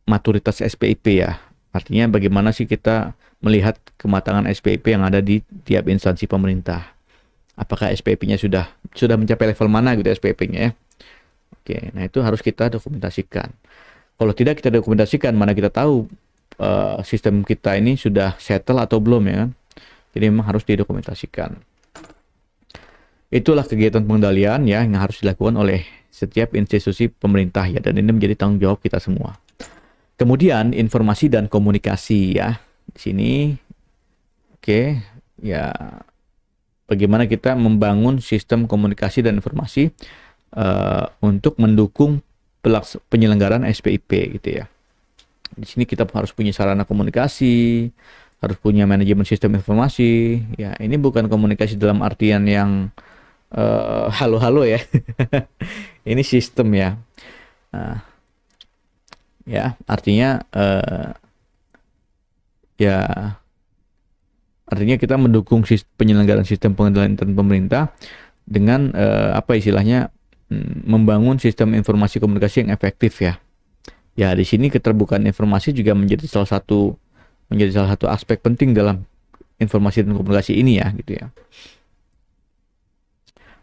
maturitas SPIP ya. Artinya bagaimana sih kita melihat kematangan SPIP yang ada di tiap instansi pemerintah. Apakah SPIP-nya sudah mencapai level mana gitu SPIP-nya ya. Oke, nah itu harus kita dokumentasikan. Kalau tidak kita dokumentasikan, mana kita tahu sistem kita ini sudah settle atau belum ya kan. Jadi memang harus didokumentasikan. Itulah kegiatan pengendalian ya yang harus dilakukan oleh setiap institusi pemerintah ya, dan ini menjadi tanggung jawab kita semua. Kemudian informasi dan komunikasi ya. Di sini oke, ya bagaimana kita membangun sistem komunikasi dan informasi untuk mendukung penyelenggaraan SPIP gitu ya. Di sini kita harus punya sarana komunikasi, harus punya manajemen sistem informasi. Ya, ini bukan komunikasi dalam artian yang halo-halo ya. Ini sistem ya. Ya, artinya artinya kita mendukung penyelenggaraan sistem pengendalian intern pemerintah dengan membangun sistem informasi komunikasi yang efektif ya. Ya, di sini keterbukaan informasi juga menjadi salah satu aspek penting dalam informasi dan komunikasi ini ya, gitu ya.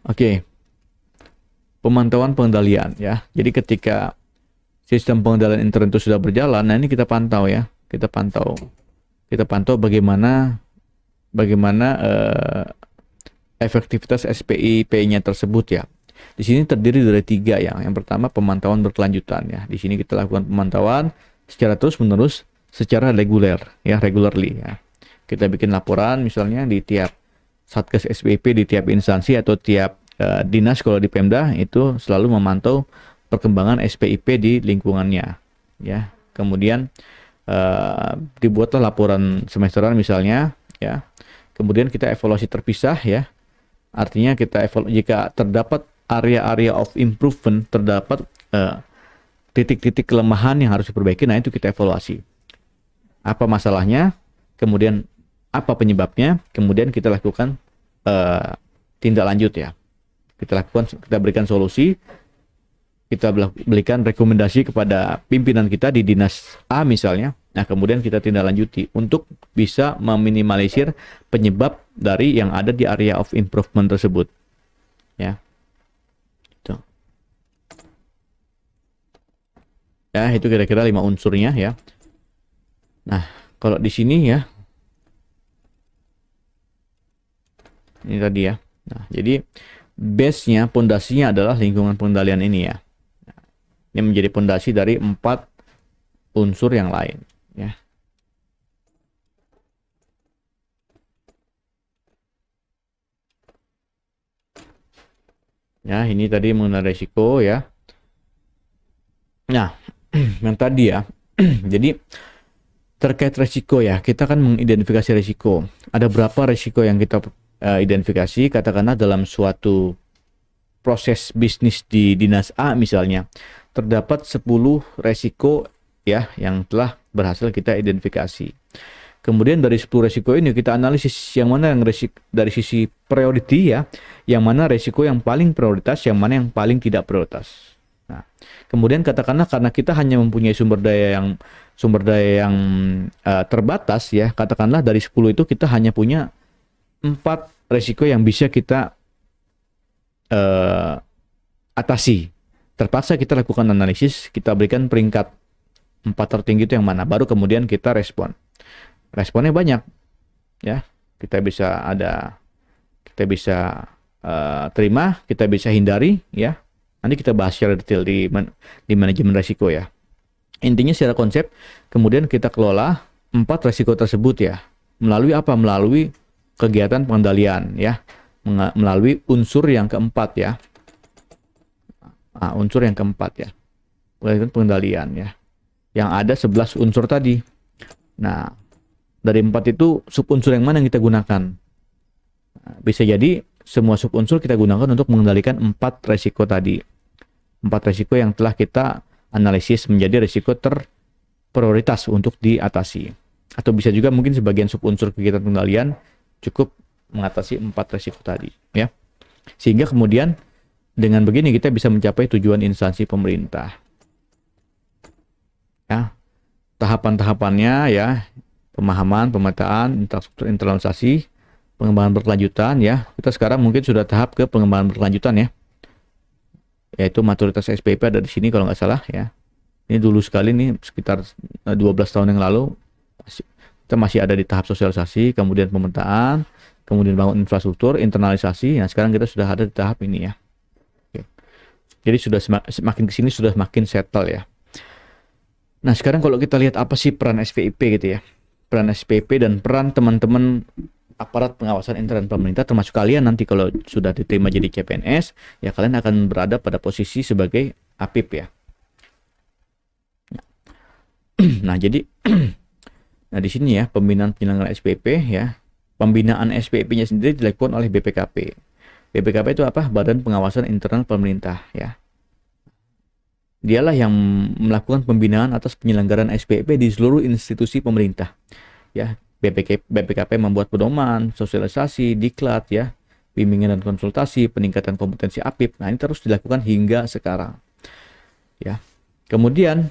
Oke. Pemantauan pengendalian ya. Jadi ketika sistem pengendalian intern itu sudah berjalan, nah ini kita pantau ya. Kita pantau bagaimana efektivitas SPIP-nya tersebut ya. Di sini terdiri dari 3 ya. Yang pertama pemantauan berkelanjutan ya. Di sini kita lakukan pemantauan secara terus-menerus, secara regularly ya. Kita bikin laporan misalnya di tiap Satgas SPIP, di tiap instansi atau tiap dinas kalau di Pemda itu selalu memantau perkembangan SPIP di lingkungannya ya. Kemudian dibuatlah laporan semesteran misalnya ya. Kemudian kita evaluasi terpisah ya. Artinya jika terdapat area of improvement, terdapat titik-titik kelemahan yang harus diperbaiki, nah itu kita evaluasi. Apa masalahnya? Kemudian apa penyebabnya? Kemudian kita lakukan tindak lanjut ya. Kita berikan solusi, kita berikan rekomendasi kepada pimpinan kita di dinas A misalnya. Nah, kemudian kita tindak lanjuti untuk bisa meminimalisir penyebab dari yang ada di area of improvement tersebut. Ya. Itu. Ya, itu kira-kira 5 unsurnya ya. Nah, kalau di sini ya. Ini tadi ya. Nah, jadi base-nya, pondasinya adalah lingkungan pengendalian ini ya. Ini menjadi pondasi dari 4 unsur yang lain ya. Ya, ini tadi mengenai resiko ya. Nah, yang tadi ya. Jadi terkait resiko ya, kita kan mengidentifikasi resiko. Ada berapa resiko yang kita identifikasi, katakanlah dalam suatu proses bisnis di dinas A misalnya, terdapat 10 resiko ya yang telah berhasil kita identifikasi. Kemudian dari 10 resiko ini kita analisis yang mana yang dari sisi priority ya, yang mana resiko yang paling prioritas, yang mana yang paling tidak prioritas. Nah, kemudian katakanlah karena kita hanya mempunyai sumber daya yang terbatas ya, katakanlah dari 10 itu kita hanya punya 4 resiko yang bisa kita atasi. Terpaksa kita lakukan analisis, kita berikan peringkat 4 tertinggi itu yang mana, baru kemudian kita respon. Responnya banyak ya, kita bisa terima, kita bisa hindari ya, Nanti kita bahas secara detail di manajemen risiko ya. Intinya secara konsep, kemudian kita kelola 4 risiko tersebut ya. Melalui apa? Melalui kegiatan pengendalian ya. Melalui unsur yang keempat ya. Unsur yang keempat ya. Pengendalian ya. Yang ada 11 unsur tadi. Nah, dari 4 itu subunsur yang mana yang kita gunakan? Nah, bisa jadi semua subunsur kita gunakan untuk mengendalikan 4 risiko tadi. 4 risiko yang telah kita analisis menjadi risiko terprioritas untuk diatasi. Atau bisa juga mungkin sebagian subunsur kegiatan pengendalian cukup mengatasi 4 risiko tadi ya. Sehingga kemudian dengan begini kita bisa mencapai tujuan instansi pemerintah. Ya. Tahapan-tahapannya ya, pemahaman, pemetaan, infrastruktur internalisasi, pengembangan berkelanjutan ya. Kita sekarang mungkin sudah tahap ke pengembangan berkelanjutan ya. Yaitu maturitas SPP ada di sini kalau nggak salah ya. Ini dulu sekali nih sekitar 12 tahun yang lalu kita masih ada di tahap sosialisasi, kemudian pemetaan, kemudian bangun infrastruktur, internalisasi. Nah, sekarang kita sudah ada di tahap ini ya. Oke. Jadi sudah semakin ke sini sudah makin settle ya. Nah, sekarang kalau kita lihat apa sih peran SPIP gitu ya. Peran SPIP dan peran teman-teman aparat pengawasan internal pemerintah termasuk kalian nanti kalau sudah diterima jadi CPNS ya kalian akan berada pada posisi sebagai APIP ya. Nah jadi nah di sini ya pembinaan penyelenggaraan SPP ya. Pembinaan SPP-nya sendiri dilakukan oleh BPKP. BPKP itu apa? Badan Pengawasan Internal Pemerintah ya. Dialah yang melakukan pembinaan atas penyelenggaraan SPP di seluruh institusi pemerintah ya. BPKP membuat pedoman, sosialisasi, diklat ya, bimbingan dan konsultasi, peningkatan kompetensi APIP. Nah, ini terus dilakukan hingga sekarang. Ya. Kemudian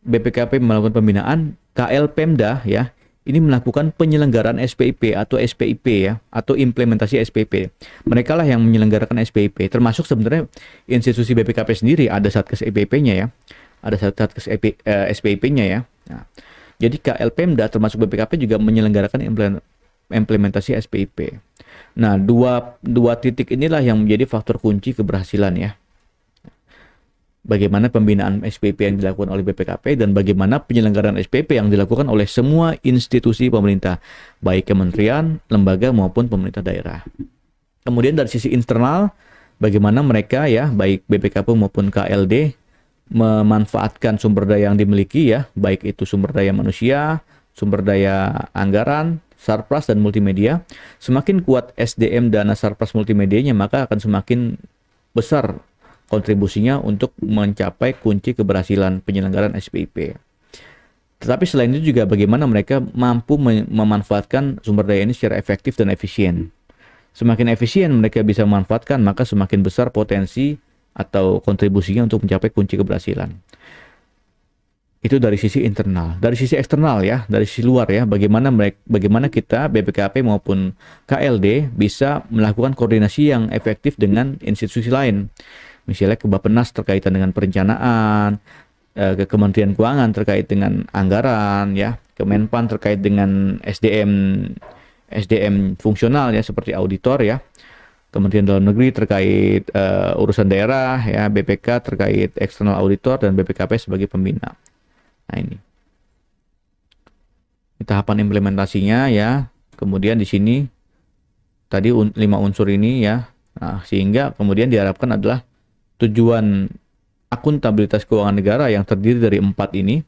BPKP melakukan pembinaan, KL Pemda ya, ini melakukan penyelenggaraan SPIP atau SPIP ya, atau implementasi SPIP. Mereka lah yang menyelenggarakan SPIP, termasuk sebenarnya institusi BPKP sendiri ada Satgas SPIP-nya ya. Ada Satgas SPIP-nya ya. Nah, jadi KL Pemda termasuk BPKP juga menyelenggarakan implementasi SPIP. Nah, dua titik inilah yang menjadi faktor kunci keberhasilan ya. Bagaimana pembinaan SPIP yang dilakukan oleh BPKP dan bagaimana penyelenggaraan SPIP yang dilakukan oleh semua institusi pemerintah, baik kementerian, lembaga maupun pemerintah daerah. Kemudian dari sisi internal, bagaimana mereka ya, baik BPKP maupun KLD memanfaatkan sumber daya yang dimiliki ya, baik itu sumber daya manusia, sumber daya anggaran, sarpras dan multimedia. Semakin kuat SDM dana sarpras multimedianya, maka akan semakin besar kontribusinya untuk mencapai kunci keberhasilan penyelenggaraan SPIP. Tetapi selain itu juga bagaimana mereka mampu memanfaatkan sumber daya ini secara efektif dan efisien. Semakin efisien mereka bisa memanfaatkan, maka semakin besar potensi atau kontribusinya untuk mencapai kunci keberhasilan. Itu dari sisi internal. Dari sisi eksternal ya, dari sisi luar ya, bagaimana kita BPKP maupun KLD bisa melakukan koordinasi yang efektif dengan institusi lain. Misalnya ke Bappenas terkaitan dengan perencanaan, ke Kementerian Keuangan terkait dengan anggaran ya, ke Menpan terkait dengan SDM fungsional ya seperti auditor ya. Kementerian Dalam Negeri terkait urusan daerah ya, BPK terkait eksternal auditor dan BPKP sebagai pembina. Nah ini tahapan implementasinya ya. Kemudian di sini tadi 5 unsur ini ya. Nah, sehingga kemudian diharapkan adalah tujuan akuntabilitas keuangan negara yang terdiri dari 4 ini,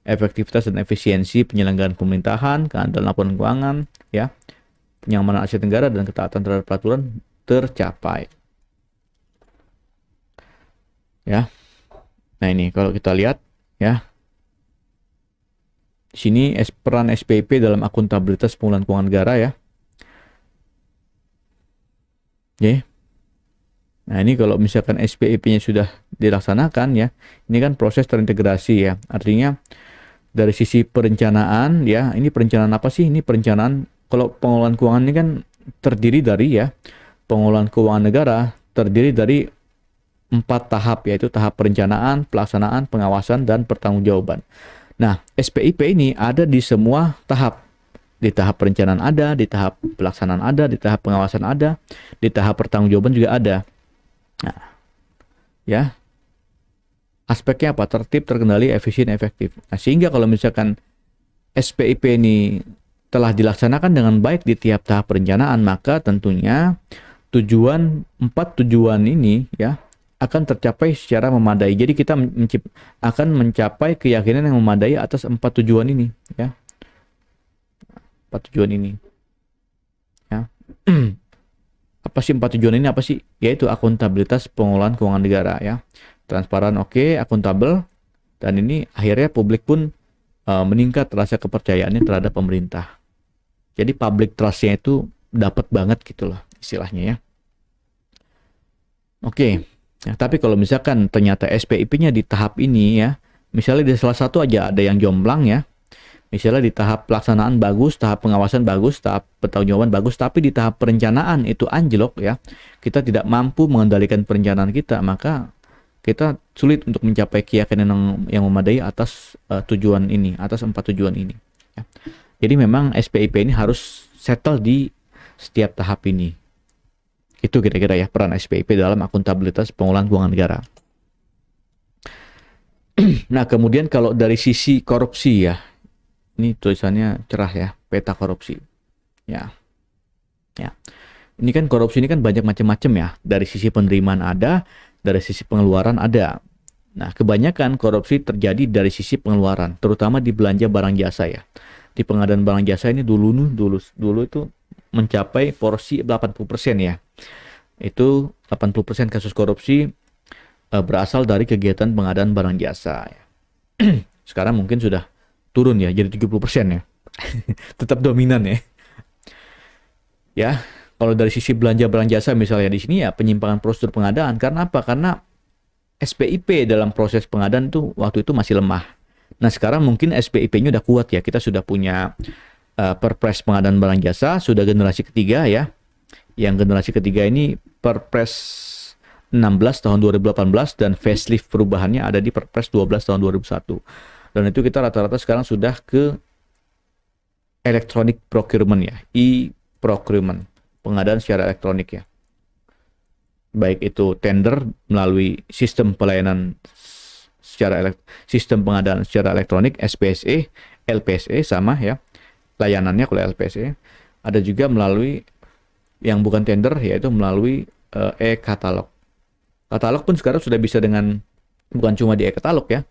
efektivitas dan efisiensi penyelenggaraan pemerintahan, keandalan laporan keuangan ya, penyamanan aset negara dan ketaatan terhadap peraturan tercapai. Ya. Nah, ini kalau kita lihat ya. Di sini peran SPIP dalam akuntabilitas pengelolaan keuangan negara ya. Oke. Nah, ini kalau misalkan SPIP-nya sudah dilaksanakan ya, ini kan proses terintegrasi ya. Artinya dari sisi perencanaan ya, ini perencanaan apa sih? Ini perencanaan kalau pengelolaan keuangan ini kan terdiri dari ya, pengelolaan keuangan negara terdiri dari 4 tahap, yaitu tahap perencanaan, pelaksanaan, pengawasan, dan pertanggungjawaban. Nah, SPIP ini ada di semua tahap. Di tahap perencanaan ada, di tahap pelaksanaan ada, di tahap pengawasan ada, di tahap pertanggungjawaban juga ada. Nah, Ya, aspeknya apa? Tertib, terkendali, efisien, efektif. Nah, sehingga kalau misalkan SPIP ini telah dilaksanakan dengan baik di tiap tahap perencanaan, maka tentunya empat tujuan ini ya akan tercapai secara memadai. Jadi kita akan mencapai keyakinan yang memadai atas empat tujuan ini ya. Empat tujuan ini ya. Apa sih empat tujuan ini? Apa sih? Yaitu akuntabilitas pengelolaan keuangan negara ya. Transparan oke, akuntabel, dan ini akhirnya publik pun meningkat rasa kepercayaannya terhadap pemerintah. Jadi public trust-nya itu dapat banget gitu loh istilahnya ya. Oke. Ya, tapi kalau misalkan ternyata SPIP-nya di tahap ini ya, misalnya di salah satu aja ada yang jomplang ya. Misalnya di tahap pelaksanaan bagus, tahap pengawasan bagus, tahap pertanggungjawaban bagus, tapi di tahap perencanaan itu anjlok ya. Kita tidak mampu mengendalikan perencanaan kita, maka kita sulit untuk mencapai keyakinan yang memadai atas tujuan ini, atas empat tujuan ini. Ya. Jadi memang SPIP ini harus settle di setiap tahap ini. Itu kira-kira ya peran SPIP dalam akuntabilitas pengelolaan keuangan negara. Nah, kemudian kalau dari sisi korupsi ya, ini tulisannya cerah ya, peta korupsi. Ya, ya. Ini kan korupsi ini kan banyak macam-macam ya. Dari sisi penerimaan ada, dari sisi pengeluaran ada. Nah, kebanyakan korupsi terjadi dari sisi pengeluaran, terutama di belanja barang jasa ya. Di pengadaan barang jasa ini dulu itu mencapai porsi 80% ya. Itu 80% kasus korupsi berasal dari kegiatan pengadaan barang jasa ya. Sekarang mungkin sudah turun ya jadi 70% ya. Tetap dominan ya. Ya, kalau dari sisi belanja barang jasa misalnya di sini ya penyimpangan prosedur pengadaan. Karena apa? Karena SPIP dalam proses pengadaan itu waktu itu masih lemah. Nah, sekarang mungkin SPIP-nya udah kuat ya. Kita sudah punya Perpres pengadaan barang jasa, sudah generasi ketiga ya. Yang generasi ketiga ini Perpres 16 tahun 2018 dan facelift perubahannya ada di Perpres 12 tahun 2001. Dan itu kita rata-rata sekarang sudah ke electronic procurement ya, e-procurement, pengadaan secara elektronik ya. Baik itu tender melalui sistem pelayanan sistem pengadaan secara elektronik SPSE, LPSE sama ya. Layanannya kalau LPSE ada juga melalui yang bukan tender yaitu melalui e-katalog. Katalog pun sekarang sudah bisa dengan bukan cuma di e-katalog ya.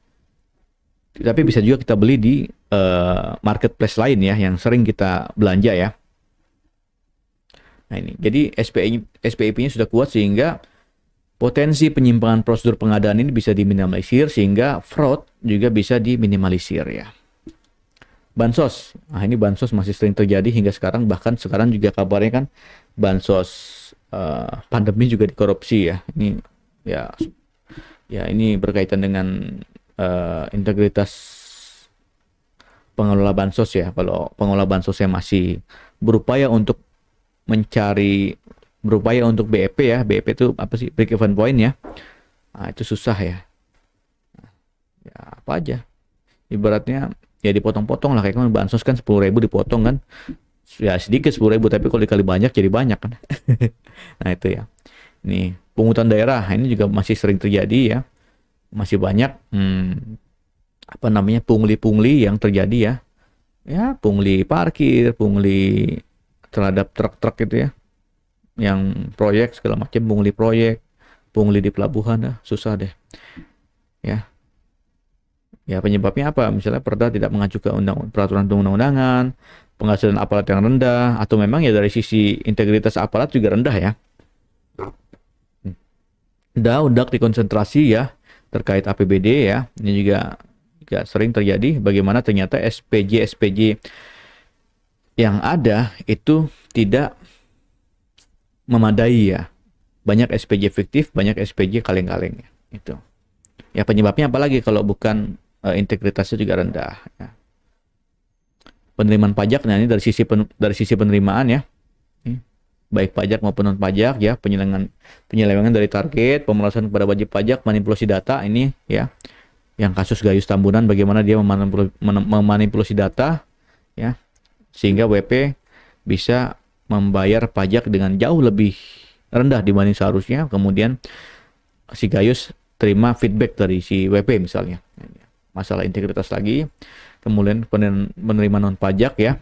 Tapi bisa juga kita beli di marketplace lain ya yang sering kita belanja ya. Nah ini, jadi SPIP-nya sudah kuat sehingga potensi penyimpangan prosedur pengadaan ini bisa diminimalisir sehingga fraud juga bisa diminimalisir ya. Bansos, nah ini bansos masih sering terjadi hingga sekarang, bahkan sekarang juga kabarnya kan bansos pandemi juga dikorupsi ya. Ini ya ini berkaitan dengan integritas pengelola bansos ya. Kalau pengelola bansosnya masih berupaya untuk BEP ya. BEP itu apa sih? Break even point ya. Nah, itu susah ya. Ya apa aja. Ibaratnya ya dipotong-potong lah, kayak kan bansos kan 10.000 dipotong kan. Ya sedikit 10.000, tapi kalau dikali banyak jadi banyak kan. Nah itu ya. Ini pungutan daerah ini juga masih sering terjadi ya. Masih banyak pungli-pungli yang terjadi ya. Ya, pungli parkir, pungli terhadap truk-truk itu ya. Yang proyek segala macam, pungli proyek, pungli di pelabuhan dah, susah deh. Ya. Ya penyebabnya apa? Misalnya Perda tidak mengacu ke peraturan undang-undangan, penghasilan aparat yang rendah, atau memang ya dari sisi integritas aparat juga rendah ya. Undak dikonsentrasi ya terkait APBD ya. Ini juga sering terjadi bagaimana ternyata SPJ yang ada itu tidak memadai ya. Banyak SPJ fiktif, banyak SPJ kaleng-kaleng ya. Itu. Ya penyebabnya apalagi kalau bukan integritasnya juga rendah ya. Penerimaan pajak, nah ini dari sisi penerimaan ya. Baik pajak maupun non pajak ya, penyelewengan dari target, pemerasan kepada wajib pajak, manipulasi data ini ya. Yang kasus Gayus Tambunan bagaimana dia memanipulasi data ya sehingga WP bisa membayar pajak dengan jauh lebih rendah dibanding seharusnya. Kemudian si Gayus terima feedback dari si WP misalnya. Masalah integritas lagi, kemudian penerima non pajak ya,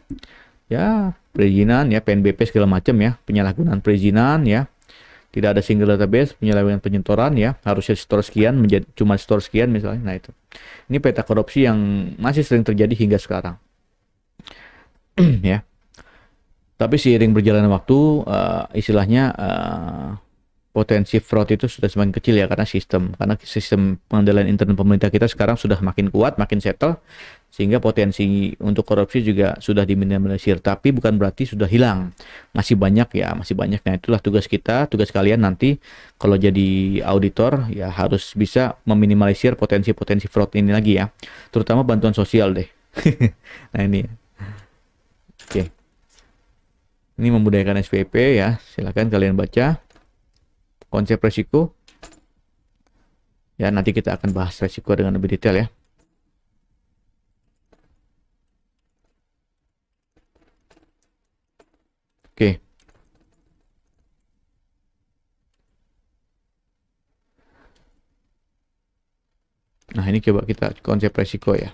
perizinan ya, PNBP segala macam ya, penyalahgunaan perizinan ya, tidak ada single database, penyalahgunaan penyetoran ya, harusnya store sekian menjadi cuma store sekian misalnya. Nah itu, ini peta korupsi yang masih sering terjadi hingga sekarang. Ya, tapi seiring berjalannya waktu, istilahnya potensi fraud itu sudah semakin kecil ya, karena sistem pengendalian internal pemerintah kita sekarang sudah makin kuat, makin settle, sehingga potensi untuk korupsi juga sudah diminimalisir. Tapi bukan berarti sudah hilang, masih banyak ya, masih banyak. Nah itulah tugas kita, tugas kalian nanti kalau jadi auditor ya, harus bisa meminimalisir potensi-potensi fraud ini lagi ya, terutama bantuan sosial deh. Nah ini oke. Ini membudayakan SPIP ya, silakan kalian baca konsep resiko. Ya, nanti kita akan bahas resiko dengan lebih detail ya. Oke. Nah, ini coba kita konsep resiko ya.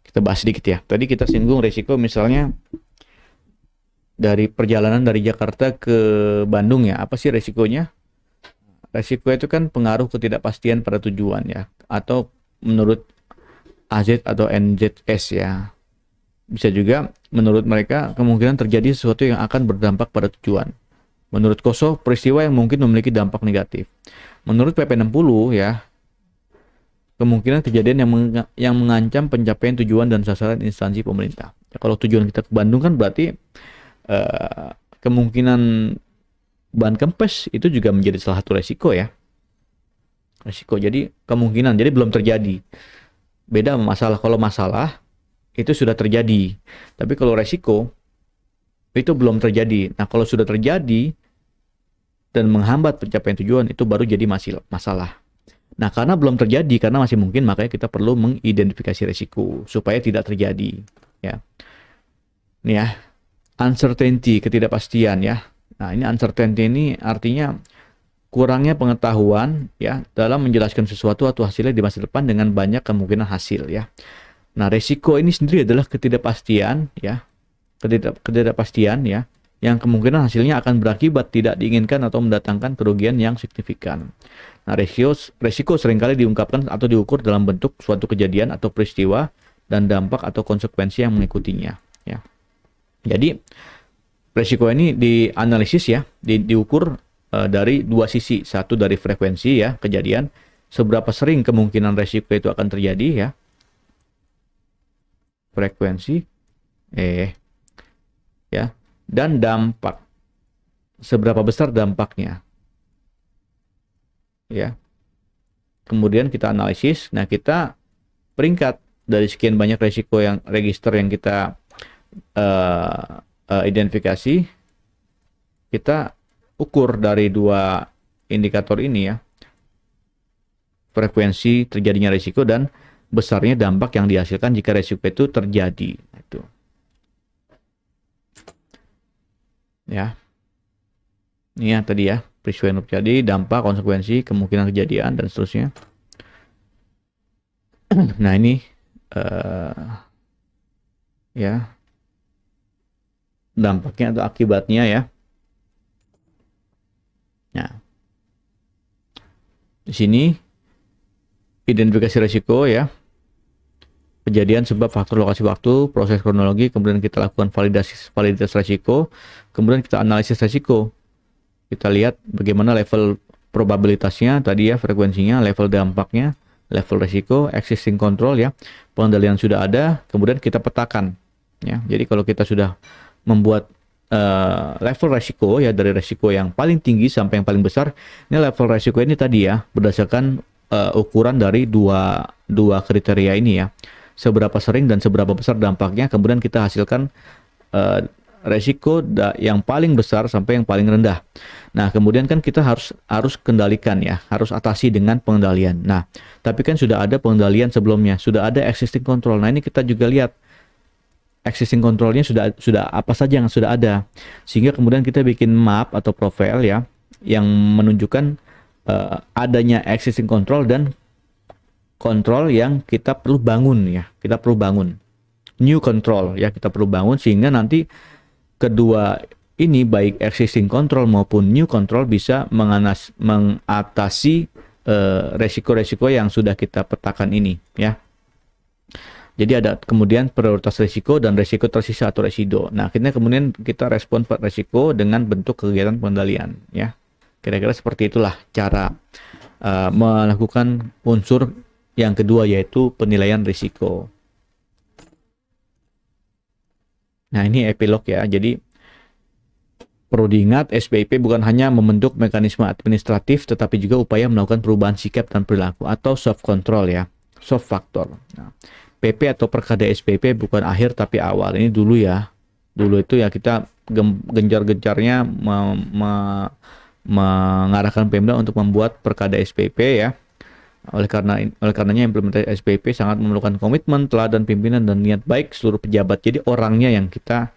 Kita bahas sedikit ya. Tadi kita singgung resiko misalnya dari perjalanan dari Jakarta ke Bandung ya. Apa sih resikonya? Resiko itu kan pengaruh ketidakpastian pada tujuan ya, atau menurut AZ atau NZS ya. Bisa juga menurut mereka kemungkinan terjadi sesuatu yang akan berdampak pada tujuan. Menurut KOSO, peristiwa yang mungkin memiliki dampak negatif. Menurut PP 60 ya, kemungkinan kejadian yang mengancam pencapaian tujuan dan sasaran instansi pemerintah. Ya, kalau tujuan kita ke Bandung kan berarti kemungkinan ban kempes itu juga menjadi salah satu resiko ya. Resiko, jadi kemungkinan, jadi belum terjadi. Beda masalah, kalau masalah itu sudah terjadi. Tapi kalau resiko itu belum terjadi. Nah kalau sudah terjadi dan menghambat pencapaian tujuan, itu baru jadi masalah. Nah karena belum terjadi, karena masih mungkin, makanya kita perlu mengidentifikasi resiko supaya tidak terjadi ya. Ini ya, uncertainty, ketidakpastian ya. Nah, ini uncertainty ini artinya kurangnya pengetahuan ya dalam menjelaskan sesuatu atau hasilnya di masa depan dengan banyak kemungkinan hasil ya. Nah, resiko ini sendiri adalah ketidakpastian ya. Ketidakpastian ya, yang kemungkinan hasilnya akan berakibat tidak diinginkan atau mendatangkan kerugian yang signifikan. Nah, resiko seringkali diungkapkan atau diukur dalam bentuk suatu kejadian atau peristiwa dan dampak atau konsekuensi yang mengikutinya ya. Jadi resiko ini dianalisis ya, diukur dari dua sisi. Satu dari frekuensi ya, kejadian, seberapa sering kemungkinan resiko itu akan terjadi ya. Frekuensi ya, dan dampak. Seberapa besar dampaknya. Ya. Kemudian kita analisis. Nah, kita peringkat dari sekian banyak resiko yang register yang kita identifikasi, kita ukur dari dua indikator ini ya, frekuensi terjadinya risiko dan besarnya dampak yang dihasilkan jika risiko itu terjadi. Itu ya, ini ya tadi ya, peristiwa yang terjadi, dampak, konsekuensi, kemungkinan kejadian dan seterusnya. Nah ini ya, dampaknya atau akibatnya ya. Nah, di sini identifikasi risiko ya, kejadian, sebab, faktor, lokasi, waktu, proses kronologi, kemudian kita lakukan validitas risiko, kemudian kita analisis risiko, kita lihat bagaimana level probabilitasnya tadi ya, frekuensinya, level dampaknya, level risiko, existing control ya, pengendalian sudah ada, kemudian kita petakan ya. Jadi kalau kita sudah membuat level resiko ya, dari resiko yang paling tinggi sampai yang paling besar, ini level resiko ini tadi ya, berdasarkan ukuran dari dua kriteria ini ya, seberapa sering dan seberapa besar dampaknya, kemudian kita hasilkan resiko yang paling besar sampai yang paling rendah. Nah kemudian kan kita harus kendalikan ya, harus atasi dengan pengendalian. Nah tapi kan sudah ada pengendalian sebelumnya, sudah ada existing control. Nah ini kita juga lihat existing controlnya sudah apa saja yang sudah ada, sehingga kemudian kita bikin map atau profil ya, yang menunjukkan adanya existing control dan kontrol yang kita perlu bangun ya. Kita perlu bangun new control ya, kita perlu bangun sehingga nanti kedua ini baik existing control maupun new control bisa mengatasi resiko-resiko yang sudah kita petakan ini ya. Jadi ada kemudian prioritas risiko dan risiko tersisa atau residu. Nah, akhirnya kemudian kita respon risiko dengan bentuk kegiatan pengendalian ya. Kira-kira seperti itulah cara melakukan unsur yang kedua, yaitu penilaian risiko. Nah, ini epilog ya. Jadi perlu diingat, SPIP bukan hanya membentuk mekanisme administratif, tetapi juga upaya melakukan perubahan sikap dan perilaku atau soft control ya, soft factor. Nah, PP atau Perkada SPIP bukan akhir tapi awal. Ini dulu ya. Dulu itu ya kita gencar-gencarnya mengarahkan Pemda untuk membuat Perkada SPIP ya. Oleh karenanya implementasi SPIP sangat memerlukan komitmen, teladan pimpinan dan niat baik seluruh pejabat. Jadi orangnya yang kita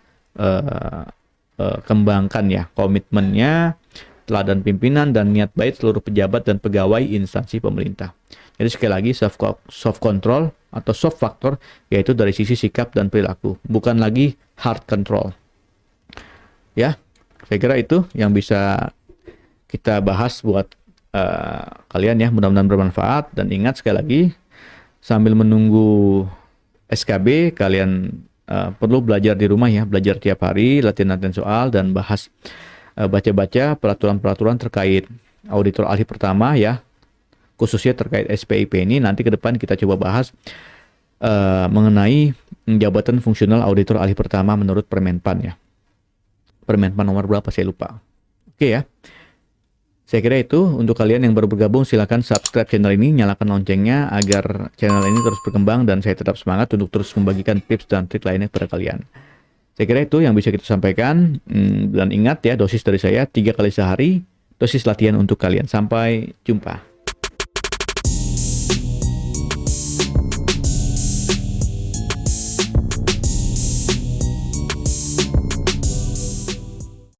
kembangkan ya, komitmennya, teladan pimpinan dan niat baik seluruh pejabat dan pegawai instansi pemerintah. Jadi sekali lagi soft control atau soft factor yaitu dari sisi sikap dan perilaku, bukan lagi hard control. Ya, saya kira itu yang bisa kita bahas buat kalian ya, mudah-mudahan bermanfaat. Dan ingat sekali lagi, sambil menunggu SKB kalian perlu belajar di rumah ya, belajar tiap hari, latihan-latihan soal dan bahas baca-baca peraturan-peraturan terkait auditor ahli pertama ya, khususnya terkait SPIP ini. Nanti ke depan kita coba bahas mengenai jabatan fungsional auditor ahli pertama menurut Permenpan ya. Permenpan nomor berapa saya lupa. Oke ya. Saya kira itu untuk kalian yang baru bergabung, silakan subscribe channel ini, nyalakan loncengnya agar channel ini terus berkembang dan saya tetap semangat untuk terus membagikan tips dan trik lainnya kepada kalian. Saya kira itu yang bisa kita sampaikan, dan ingat ya, dosis dari saya 3 kali sehari, dosis latihan untuk kalian. Sampai jumpa.